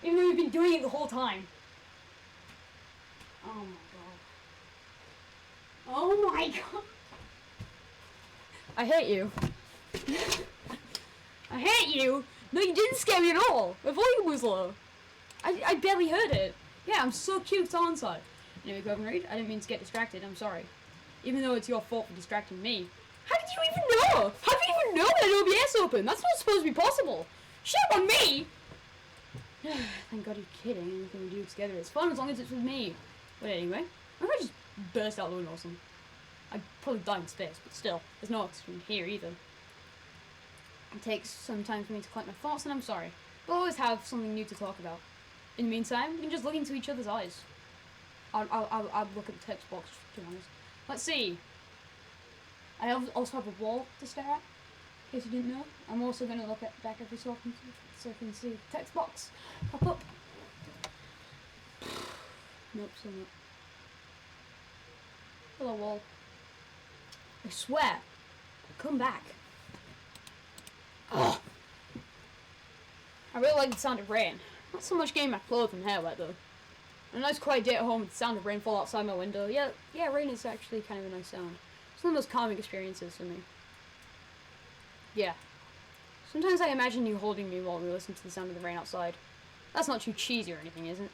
Even though you've been doing it the whole time. Oh my god. Oh my god. I hate you. I hate you. No, you didn't scare me at all. My volume was low. I barely heard it. Yeah, I'm so cute to onside. Anyway, go and read. I didn't mean to get distracted. I'm sorry. Even though it's your fault for distracting me. How did you even know? How did you even know that OBS open? That's not supposed to be possible. Shame on me! Thank God you're kidding. Anything we do together is fun as long as it's with me. But anyway, I might just burst out the window or something. I'd probably die in space, but still, there's no oxygen here either. It takes some time for me to collect my thoughts, and I'm sorry. We'll always have something new to talk about. In the meantime, we can just look into each other's eyes. I'll look at the text box, to be honest. Let's see. I also have a wall to stare at, in case you didn't know. I'm also going to look back every so often so I can see the text box pop up. Nope, still not. Hello, wall. I swear, come back. Ugh. I really like the sound of rain. Not so much getting my clothes and hair wet though. A nice quiet day at home with the sound of rainfall outside my window. Yeah, rain is actually kind of a nice sound. It's one of those calming experiences for me. Yeah. Sometimes I imagine you holding me while we listen to the sound of the rain outside. That's not too cheesy or anything, is it?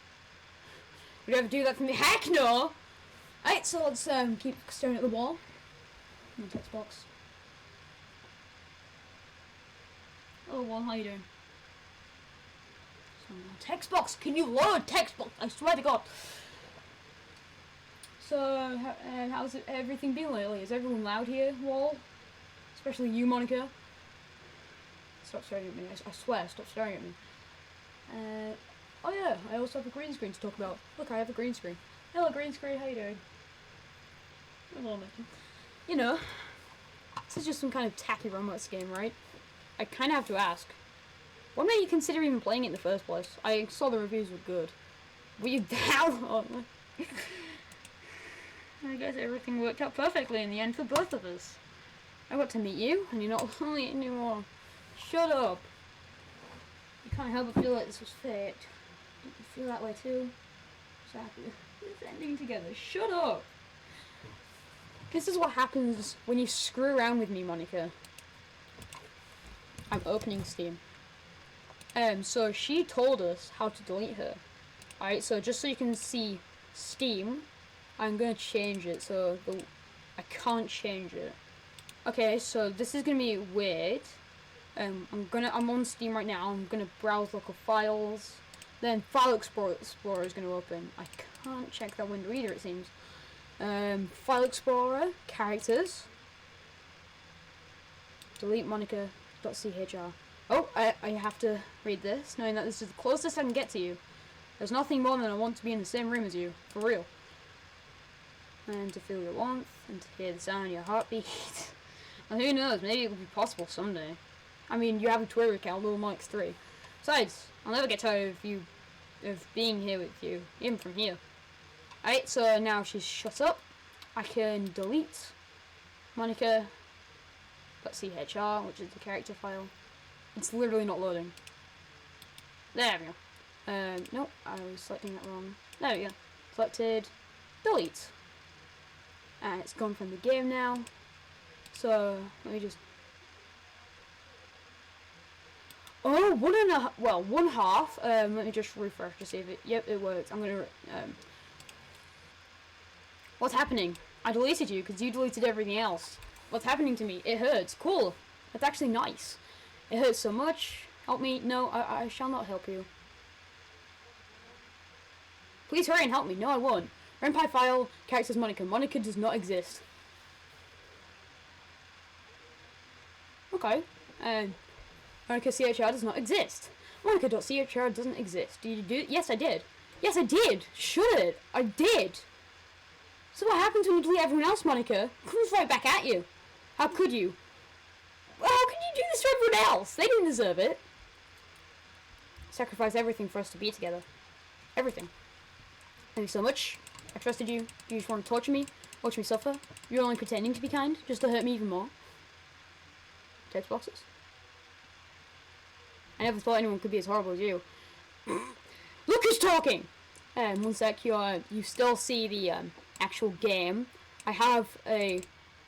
Would you ever do that for me? Heck no! Alright, so let's keep staring at the wall. No text box. Oh, wall, how you doing? Text box! Can you load text box? I swear to God. So, how's everything been lately? Is everyone loud here, wall? Especially you, Monica. Stop staring at me. I swear, stop staring at me. Oh yeah, I also have a green screen to talk about. Look, I have a green screen. Hello, green screen. How you doing? Hello, Mickey. You know, this is just some kind of tacky romance game, right? I kind of have to ask. What made you consider even playing it in the first place? I saw the reviews were good. Were you down on it? I guess everything worked out perfectly in the end for both of us. I got to meet you, and you're not lonely anymore. Shut up. You can't help but feel like this was fate. Didn't you feel that way too? Exactly. It's ending together. Shut up. This is what happens when you screw around with me, Monica. I'm opening Steam. So she told us how to delete her. Alright, so just so you can see Steam, I'm gonna change it so I can't change it. Okay, so this is gonna be weird. I'm on Steam right now. I'm gonna browse local files. Then File Explorer is gonna open. I can't check that window either, it seems. File Explorer, characters. Delete Monica.chr. Oh, I have to read this, knowing that this is the closest I can get to you. There's nothing more than I want to be in the same room as you, for real. And to feel your warmth, and to hear the sound of your heartbeat. And who knows, maybe it will be possible someday. I mean, you have a Twitter account, Little Mike's 3. Besides, I'll never get tired of being here with you, even from here. Alright, so now she's shut up. I can delete Monica.chr, which is the character file. It's literally not loading. There we go. Nope, I was selecting that wrong. There we go. Selected, delete. And it's gone from the game now. So, let me just... Oh, one half. Let me just refresh to see if it... Yep, it works. I'm gonna... What's happening? I deleted you because you deleted everything else. What's happening to me? It hurts. Cool. That's actually nice. It hurts so much. Help me. No, I shall not help you. Please hurry and help me. No, I won't. Renpy file, characters Monica. Monica does not exist. Okay. Monica.chr does not exist. Monica.chr doesn't exist. Did you do it? Yes, I did. Yes, I did. Should it? I did. So what happens when you delete everyone else, Monica? Comes right back at you. How could you? Well, how could you do this to everyone else? They didn't deserve it. Sacrifice everything for us to be together. Everything. Thank you so much. I trusted you. You just want to torture me? Watch me suffer? You're only pretending to be kind, just to hurt me even more. Text boxes. I never thought anyone could be as horrible as you. Look who's talking! One sec, you still see the actual game. I have a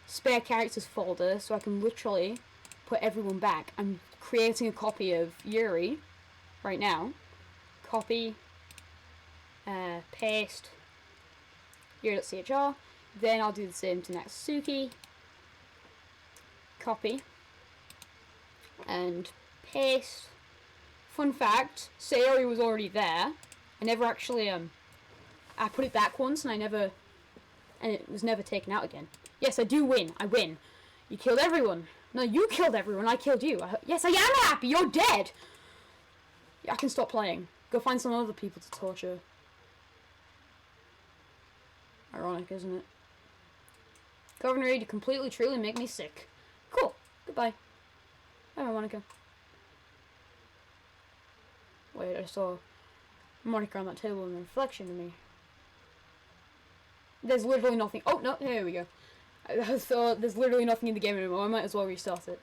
spare characters folder, so I can literally put everyone back. I'm creating a copy of Yuri right now. Copy, paste, Yuri.chr. Then I'll do the same to Natsuki. Copy, and paste. Fun fact, Sayori was already there. I never actually, I put it back once and it was never taken out again. Yes, I do win. I win. You killed everyone. No, you killed everyone. I killed you. Yes, I am happy. You're dead. Yeah, I can stop playing. Go find some other people to torture. Ironic, isn't it? Governor, you completely, truly make me sick. Cool. Goodbye. Bye, Monica. Wait, I saw Monica on that table in the reflection of me. There's literally nothing. Oh, no, here we go. I thought there's literally nothing in the game anymore. I might as well restart it.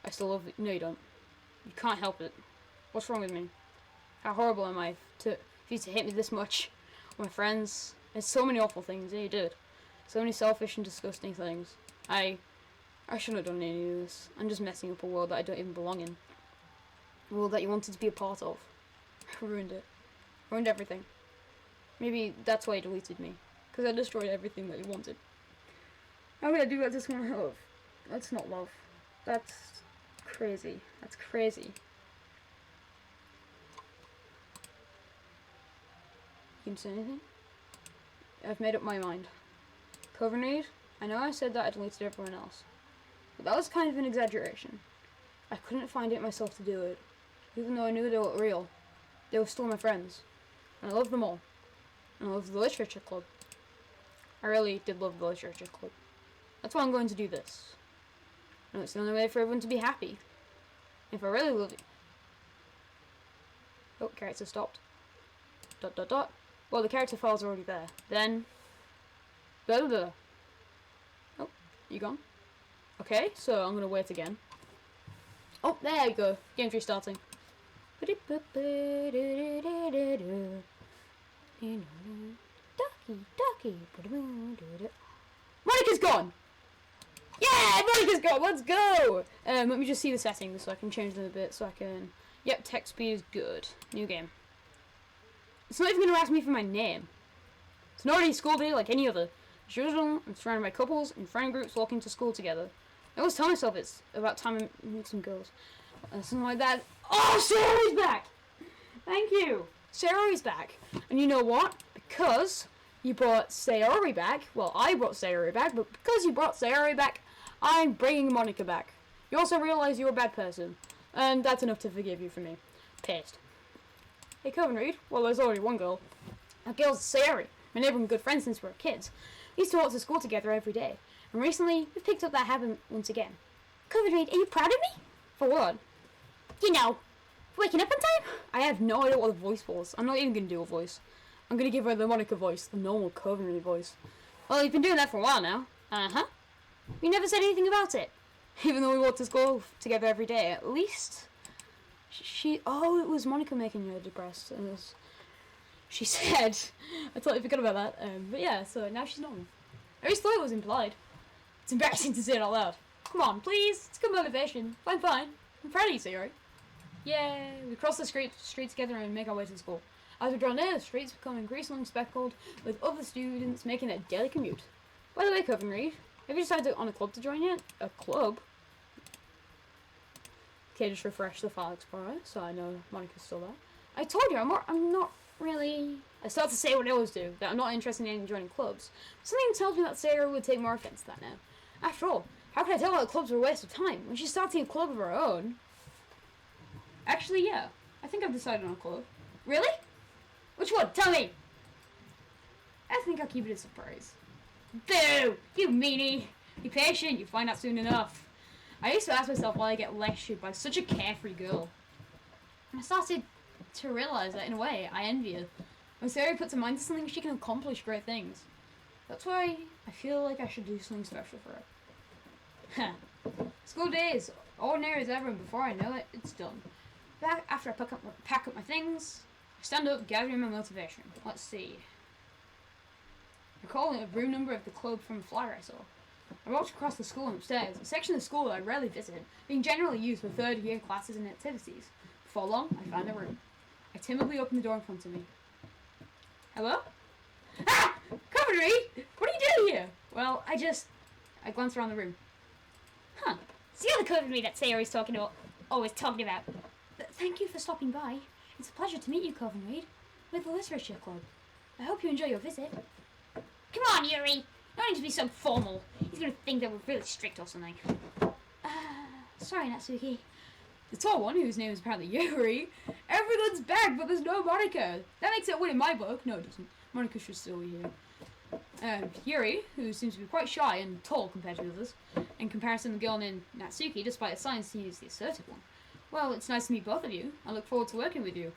I still love it. No, you don't. You can't help it. What's wrong with me? How horrible am I for you to hate me this much? My friends. There's so many awful things. Yeah, you did. So many selfish and disgusting things. I shouldn't have done any of this. I'm just messing up a world that I don't even belong in. A world that you wanted to be a part of. I ruined it. Ruined everything. Maybe that's why he deleted me. Because I destroyed everything that he wanted. How could I do that to someone I love? That's not love. That's crazy. That's crazy. You can say anything? I've made up my mind. Covenant, I know I said that I deleted everyone else. But that was kind of an exaggeration. I couldn't find it myself to do it. Even though I knew they were real. They were still my friends. And I loved them all. And I loved the literature club. I really did love the literature club. That's why I'm going to do this. And it's the only way for everyone to be happy. If I really love it. Oh, character stopped. ... Well, the character file's already there. Then... blah blah blah. Oh, you gone? Okay, so I'm gonna wait again. Oh, there we go. Game's restarting. Doki. Monica's gone! Yeah, Monica's gone! Let's go! Let me just see the settings so I can change them a bit so I can... Yep, text speed is good. New game. It's not even going to ask me for my name. It's not already school day like any other. As usual, I'm surrounded by couples and friend groups walking to school together. I always tell myself it's about time I meet some girls. Something like that. Oh, Sarah's back! Thank you! Sayori's back. And you know what? Because you brought Sayori back, well, I brought Sayori back, but because you brought Sayori back, I'm bringing Monica back. You also realize you're a bad person. And that's enough to forgive you for me. Pissed. Hey, Coven Reed. Well, there's already one girl. That girl's Sayori. My neighbor and good friend since we were kids. We used to walk to school together every day. And recently, we've picked up that habit once again. Coven Reed, are you proud of me? For what? You know, waking up on time? I have no idea what the voice was. I'm not even going to do a voice. I'm going to give her the Monica voice, the normal Coven Reed voice. Well, you've been doing that for a while now. Uh-huh. You never said anything about it. Even though we walked to school together every day, at least... Oh, it was Monica making her depressed. And she said... I totally forgot about that. But yeah, so now she's normal. I always thought it was implied. It's embarrassing to say it out loud. Come on, please. It's good motivation. I'm fine. I'm proud of you, Sayori. Yay. We cross the street together and make our way to school. As we draw near, the streets become increasingly speckled with other students making their daily commute. By the way, Coven Reed, have you decided on a club to join yet? A club? Okay, just refresh the file explorer so I know Monica's still there. I told you, I'm not really... I start to say what I always do, that I'm not interested in joining clubs. Something tells me that Sayori would take more offense to that now. After all, how can I tell her that clubs are a waste of time when she's starting a club of her own? Actually, yeah. I think I've decided on a club. Really? Which one? Tell me! I think I'll keep it a surprise. Boo! You meanie! Be patient, you'll find out soon enough. I used to ask myself why I get lectured by such a carefree girl. And I started to realise that in a way, I envy her. When Sayori puts her mind to something, she can accomplish great things. That's why I feel like I should do something special for her. School day is ordinary as ever, and before I know it, it's done. Back after I pack up my things, I stand up, gathering my motivation. Let's see. Recalling a room number of the club from a flyer I saw. I walked across the school and upstairs, a section of the school that I rarely visit, being generally used for third year classes and activities. Before long, I found a room. I timidly opened the door in front of me. Hello? Ah! Coven Reed! What are you doing here? Well, I glanced around the room. Huh. It's the other Coven Reed that Sayori's always talking about. Thank you for stopping by. It's a pleasure to meet you, Coven Reed, with the Literature Club. I hope you enjoy your visit. Come on, Yuri! No need to be so formal. He's going to think that we're really strict or something. Sorry, Natsuki. The tall one, whose name is apparently Yuri. Everyone's back, but there's no Monica. That makes it a win in my book. No, it doesn't. Monica should still be here. Yuri, who seems to be quite shy and tall compared to others, in comparison to the girl named Natsuki, despite the signs he is the assertive one. Well, it's nice to meet both of you. I look forward to working with you.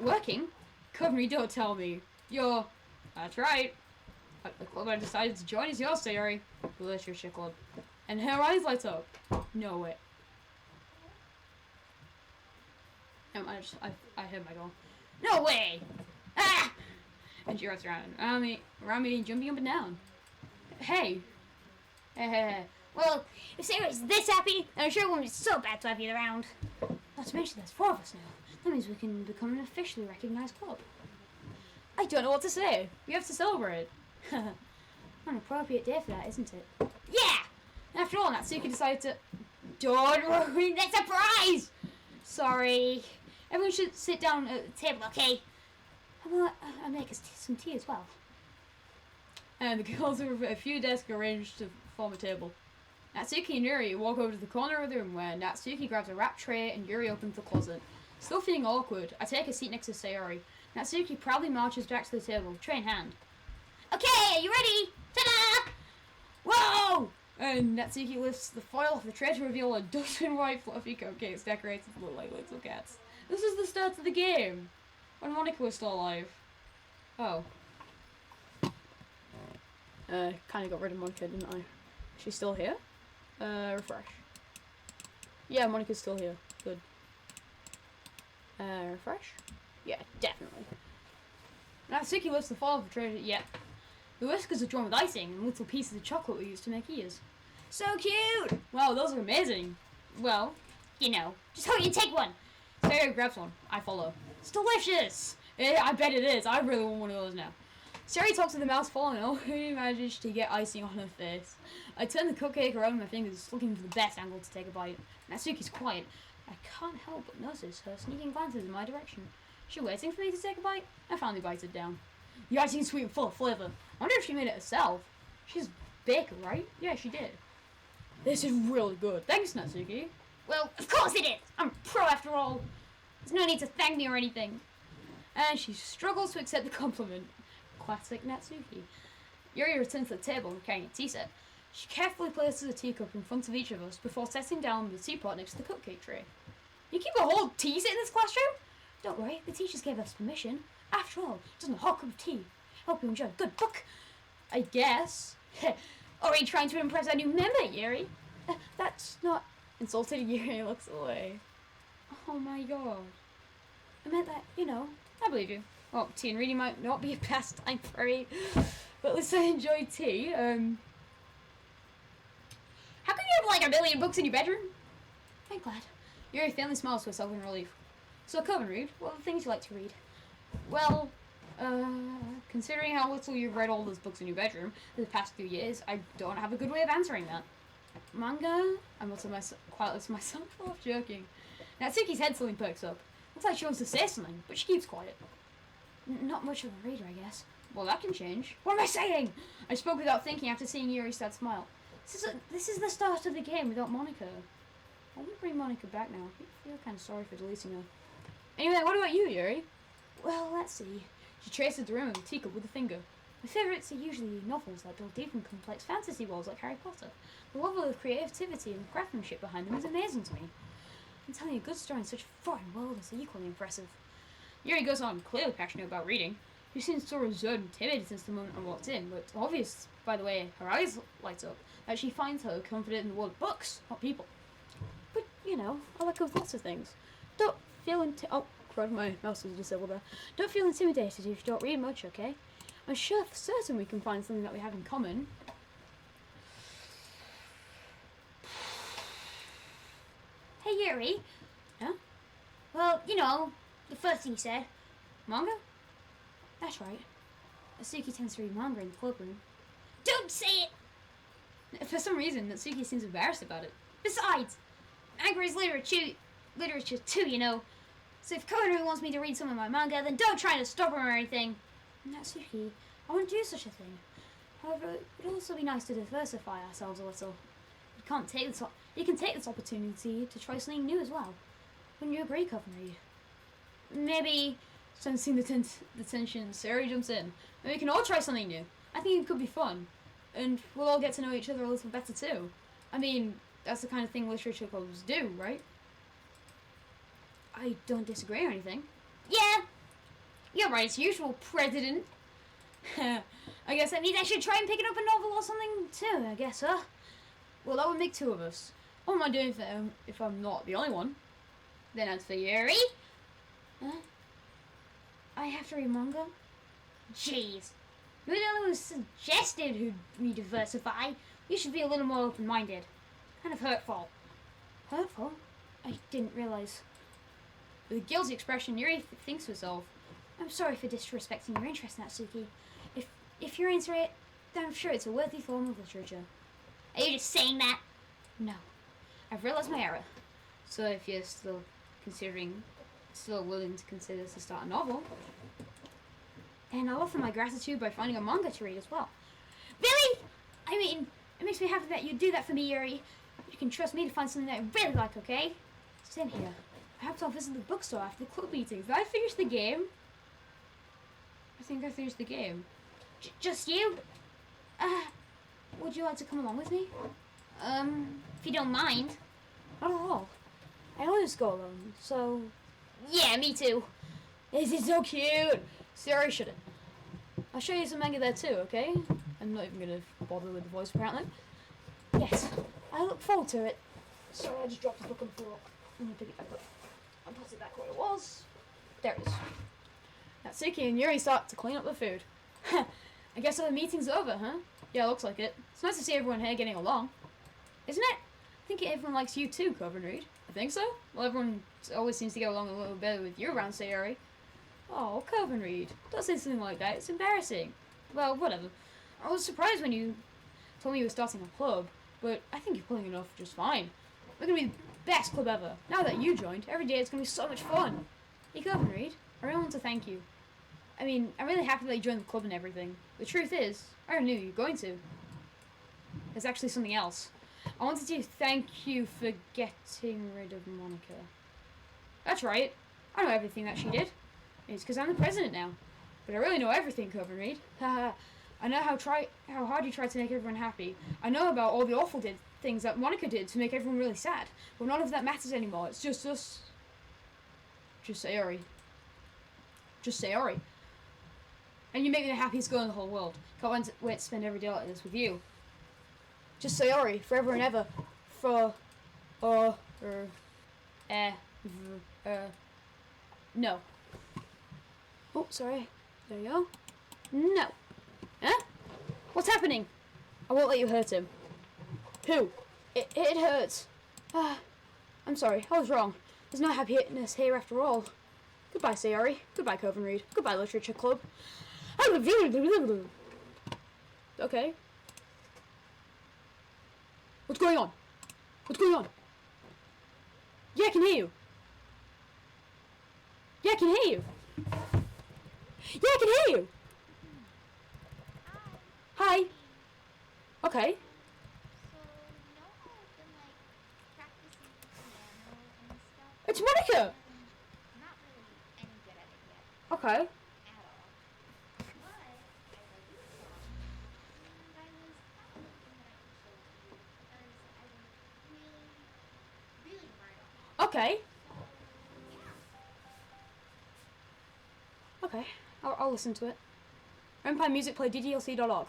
Working? Coven Reed, don't tell me. That's right. The club I decided to join is yours, Sayori. The Literature Club. And her eyes light up. No way. I heard my door. No way! Ah! And she runs around me, jumping up and down. Hey. Well, if Sayori's this happy, then I'm sure it won't be so bad to have you around. Not to mention there's 4 of us now. That means we can become an officially recognized club. I don't know what to say. We have to celebrate. An appropriate day for that, isn't it? Yeah! After all, Natsuki decided to... Don't ruin the surprise! Sorry. Everyone should sit down at the table, okay? I'll make us some tea as well. And the girls have a few desks arranged to form a table. Natsuki and Yuri walk over to the corner of the room where Natsuki grabs a wrap tray and Yuri opens the closet. Still feeling awkward, I take a seat next to Sayori. Natsuki proudly marches back to the table, tray in hand. Okay, are you ready? Ta-da! Whoa! And Natsuki lifts the foil off the tray to reveal a dozen white fluffy cupcakes decorated to look like little cats. This is the start of the game, when Monica was still alive. Oh. Kinda got rid of Monica, didn't I? She's still here? Refresh. Yeah, Monica's still here. Good. Refresh? Yeah, definitely. Natsuki lifts the foil of the tray. Yep. The whiskers are drawn with icing, and little pieces of chocolate were used to make ears. So cute! Wow, those are amazing. Well, just hope you take one. Sayori grabs one. I follow. It's delicious! I bet it is. I really want one of those now. Sari talks to the mouse falling over and manages to get icing on her face. I turn the cupcake around my fingers, looking for the best angle to take a bite. Natsuki's quiet. I can't help but notice her sneaking glances in my direction. Is she waiting for me to take a bite? I finally bite it down. The icing's sweet and full of flavour. I wonder if she made it herself. She's a baker, right? Yeah, she did. This is really good. Thanks, Natsuki. Well, of course it is. I'm a pro after all. There's no need to thank me or anything. And she struggles to accept the compliment. Classic Natsuki. Yuri returns to the table carrying a tea set. She carefully places a teacup in front of each of us before setting down the teapot next to the cupcake tray. You keep a whole tea set in this classroom? Don't worry, the teachers gave us permission. After all, just a hot cup of tea. Hope you enjoy a good book. I guess. Or are you trying to impress our new member, Yuri? That's not... Insulted Yuri looks away. Oh my god. I meant that, you know. I believe you. Well, tea and reading might not be a pastime for me, but at least I enjoy tea. How can you have like a million books in your bedroom? I'm glad. Yuri faintly smiles to herself in relief. So, Coven, what are the things you like to read? Well, considering how little you've read all those books in your bedroom in the past few years, I don't have a good way of answering that. Manga? I mutter quietly to myself, half joking. Natsuki's head suddenly perks up. Looks like she wants to say something, but she keeps quiet. Not much of a reader, I guess. Well, that can change. What am I saying? I spoke without thinking after seeing Yuri's sad smile. This is the start of the game without Monica. I want to bring Monica back now. I feel kind of sorry for deleting her. Anyway, what about you, Yuri? Well, let's see. She traces the rim of the teacup with a finger. My favourites are usually novels that build deep and complex fantasy worlds like Harry Potter. The level of creativity and craftsmanship behind them is amazing to me. And telling a good story in such a foreign world is equally impressive. Yuri goes on, clearly passionate about reading. She seems so reserved and timid since the moment I walked in, but it's obvious by the way her eyes light up that she finds her confident in the world of books, not people. But, you know, I like lots of things. Don't feel oh, crud, my mouse is disabled there. Don't feel intimidated if you don't read much, okay? I'm sure for certain we can find something that we have in common. Hey, Yuri. Huh? Well, you know, the first thing you said. Manga? That's right. Natsuki tends to read manga in the cloakroom. Don't say it! For some reason, Natsuki seems embarrassed about it. Besides, manga is literature too, you know. So if Koharu wants me to read some of my manga, then don't try to stop him or anything. Natsuki, I wouldn't do such a thing. However, it would also be nice to diversify ourselves a little. You can take this opportunity to try something new as well. Wouldn't you agree, Coven? Maybe. Sensing the tension, Sarah jumps in. Maybe we can all try something new. I think it could be fun. And we'll all get to know each other a little better too. I mean, that's the kind of thing literature clubs do, right? I don't disagree or anything. Yeah, you're right as usual, President. I guess that means I should try and pick it up a novel or something too, I guess, huh? Well, that would make two of us. What am I doing if I'm not the only one? Then as for Yuri? I have to read manga? Jeez. You're the only one who suggested we diversify. You should be a little more open-minded. Kind of hurtful. Hurtful? I didn't realise. With a guilty expression, Yuri thinks to herself, I'm sorry for disrespecting your interest, Natsuki. If you're into it, then I'm sure it's a worthy form of literature. Are you just saying that? No. I've realised my error. So if you're still willing to consider to start a novel, and I'll offer my gratitude by finding a manga to read as well. Really? I mean, it makes me happy that you do that for me, Yuri. You can trust me to find something that I really like, okay? Same here. Perhaps I'll visit the bookstore after the club meetings. Did I finish the game? I think I finished the game. Just you? Would you like to come along with me? If you don't mind. Not at all. I always go alone, so... Yeah, me too. This is so cute! Sorry, shouldn't. I'll show you some manga there too, okay? I'm not even gonna bother with the voice, apparently. Yes, I look forward to it. Sorry, I just dropped the book on the floor. I'm gonna pick it back up. I'll put it back where it was. There it is. Natsuki and Yuri start to clean up the food. I guess the meeting's over, huh? Yeah, looks like it. It's nice to see everyone here getting along. Isn't it? I think everyone likes you too, Coven Reed. I think so? Well, everyone always seems to get along a little better with you around Sayori. Oh, Coven Reed. Don't say something like that. It's embarrassing. Well, whatever. I was surprised when you told me you were starting a club, but I think you're pulling it off just fine. We're gonna be the best club ever. Now that you joined, every day it's gonna be so much fun. You go, Reed. I really want to thank you. I mean, I'm really happy that you joined the club and everything. The truth is, I already knew you were going to. There's actually something else. I wanted to thank you for getting rid of Monica. That's right. I know everything that she did. It's because I'm the president now. But I really know everything, Coven Reed. Haha. I know how hard you tried to make everyone happy. I know about all the awful things that Monica did to make everyone really sad. But none of that matters anymore. It's just us. Just Sayori. Just Sayori. And you make me the happiest girl in the whole world. Can't wait to spend every day like this with you. Just Sayori, forever and ever. No. Oh, sorry. There you go. No. Huh? What's happening? I won't let you hurt him. Who? It hurts. I'm sorry. I was wrong. There's no happiness here after all. Goodbye, Sayori. Goodbye, Coven Reed. Goodbye, Literature Club. Okay. What's going on? What's going on? Yeah, I can hear you. Yeah, I can hear you. Yeah, I can hear you. Hi. Okay. It's Monica. Okay. Okay. Okay. I'll listen to it. Empire Music Play DDLC.org.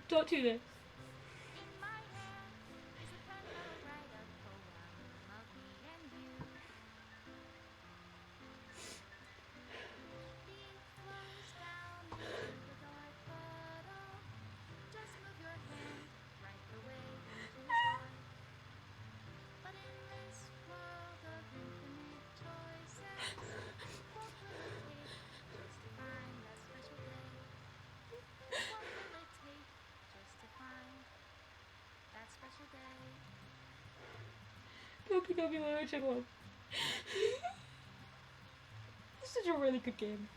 Don't do this. Doki Doki Literature Club. This is a really good game.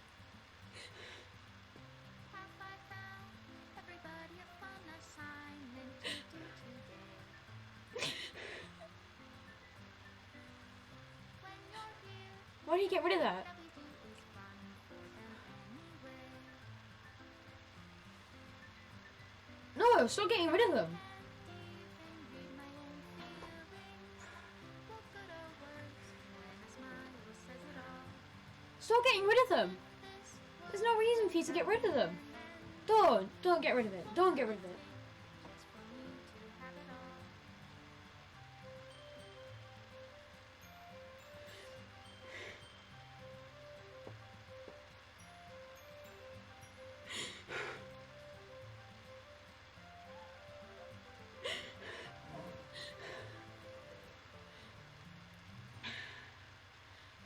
Why do you get rid of that? No, stop getting rid of them. Stop getting rid of them. There's no reason for you to get rid of them. Don't get rid of it. Don't get rid of it.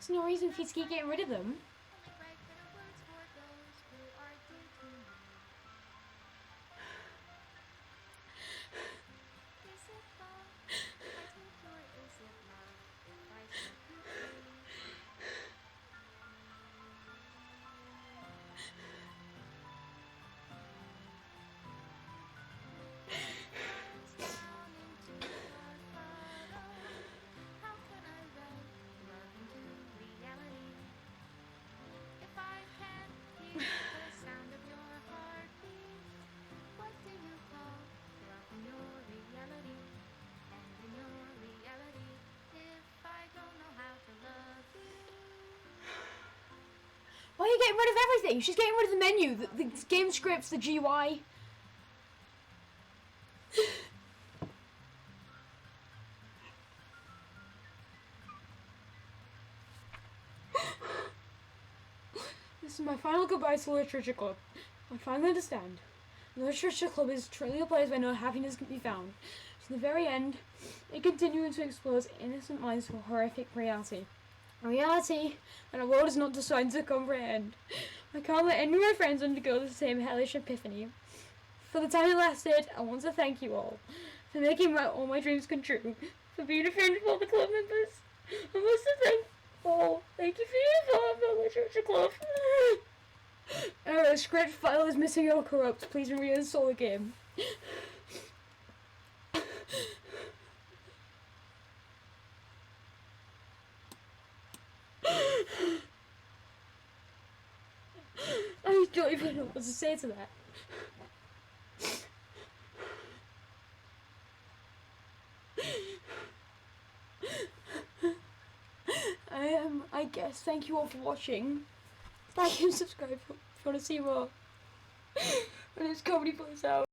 There's no reason for you to keep getting rid of them. Why are you getting rid of everything? She's getting rid of the menu, the game scripts, the GUI. This This is my final goodbye to the Literature Club. I finally understand. The Literature Club is truly a place where no happiness can be found. To the very end, it continues to expose innocent minds to a horrific reality. A reality that our world is not designed to comprehend. I can't let any of my friends undergo the same hellish epiphany. For the time it lasted, I want to thank you all for making all my dreams come true, for being a friend of all the club members. I must have thanked all. Thank you for your support for the Literature Club. Script file is missing or corrupt. Please reinstall the game. I don't even know what to say to that. I guess, thank you all for watching. Like and subscribe if you want to see more. And it's Comedy Plays Out.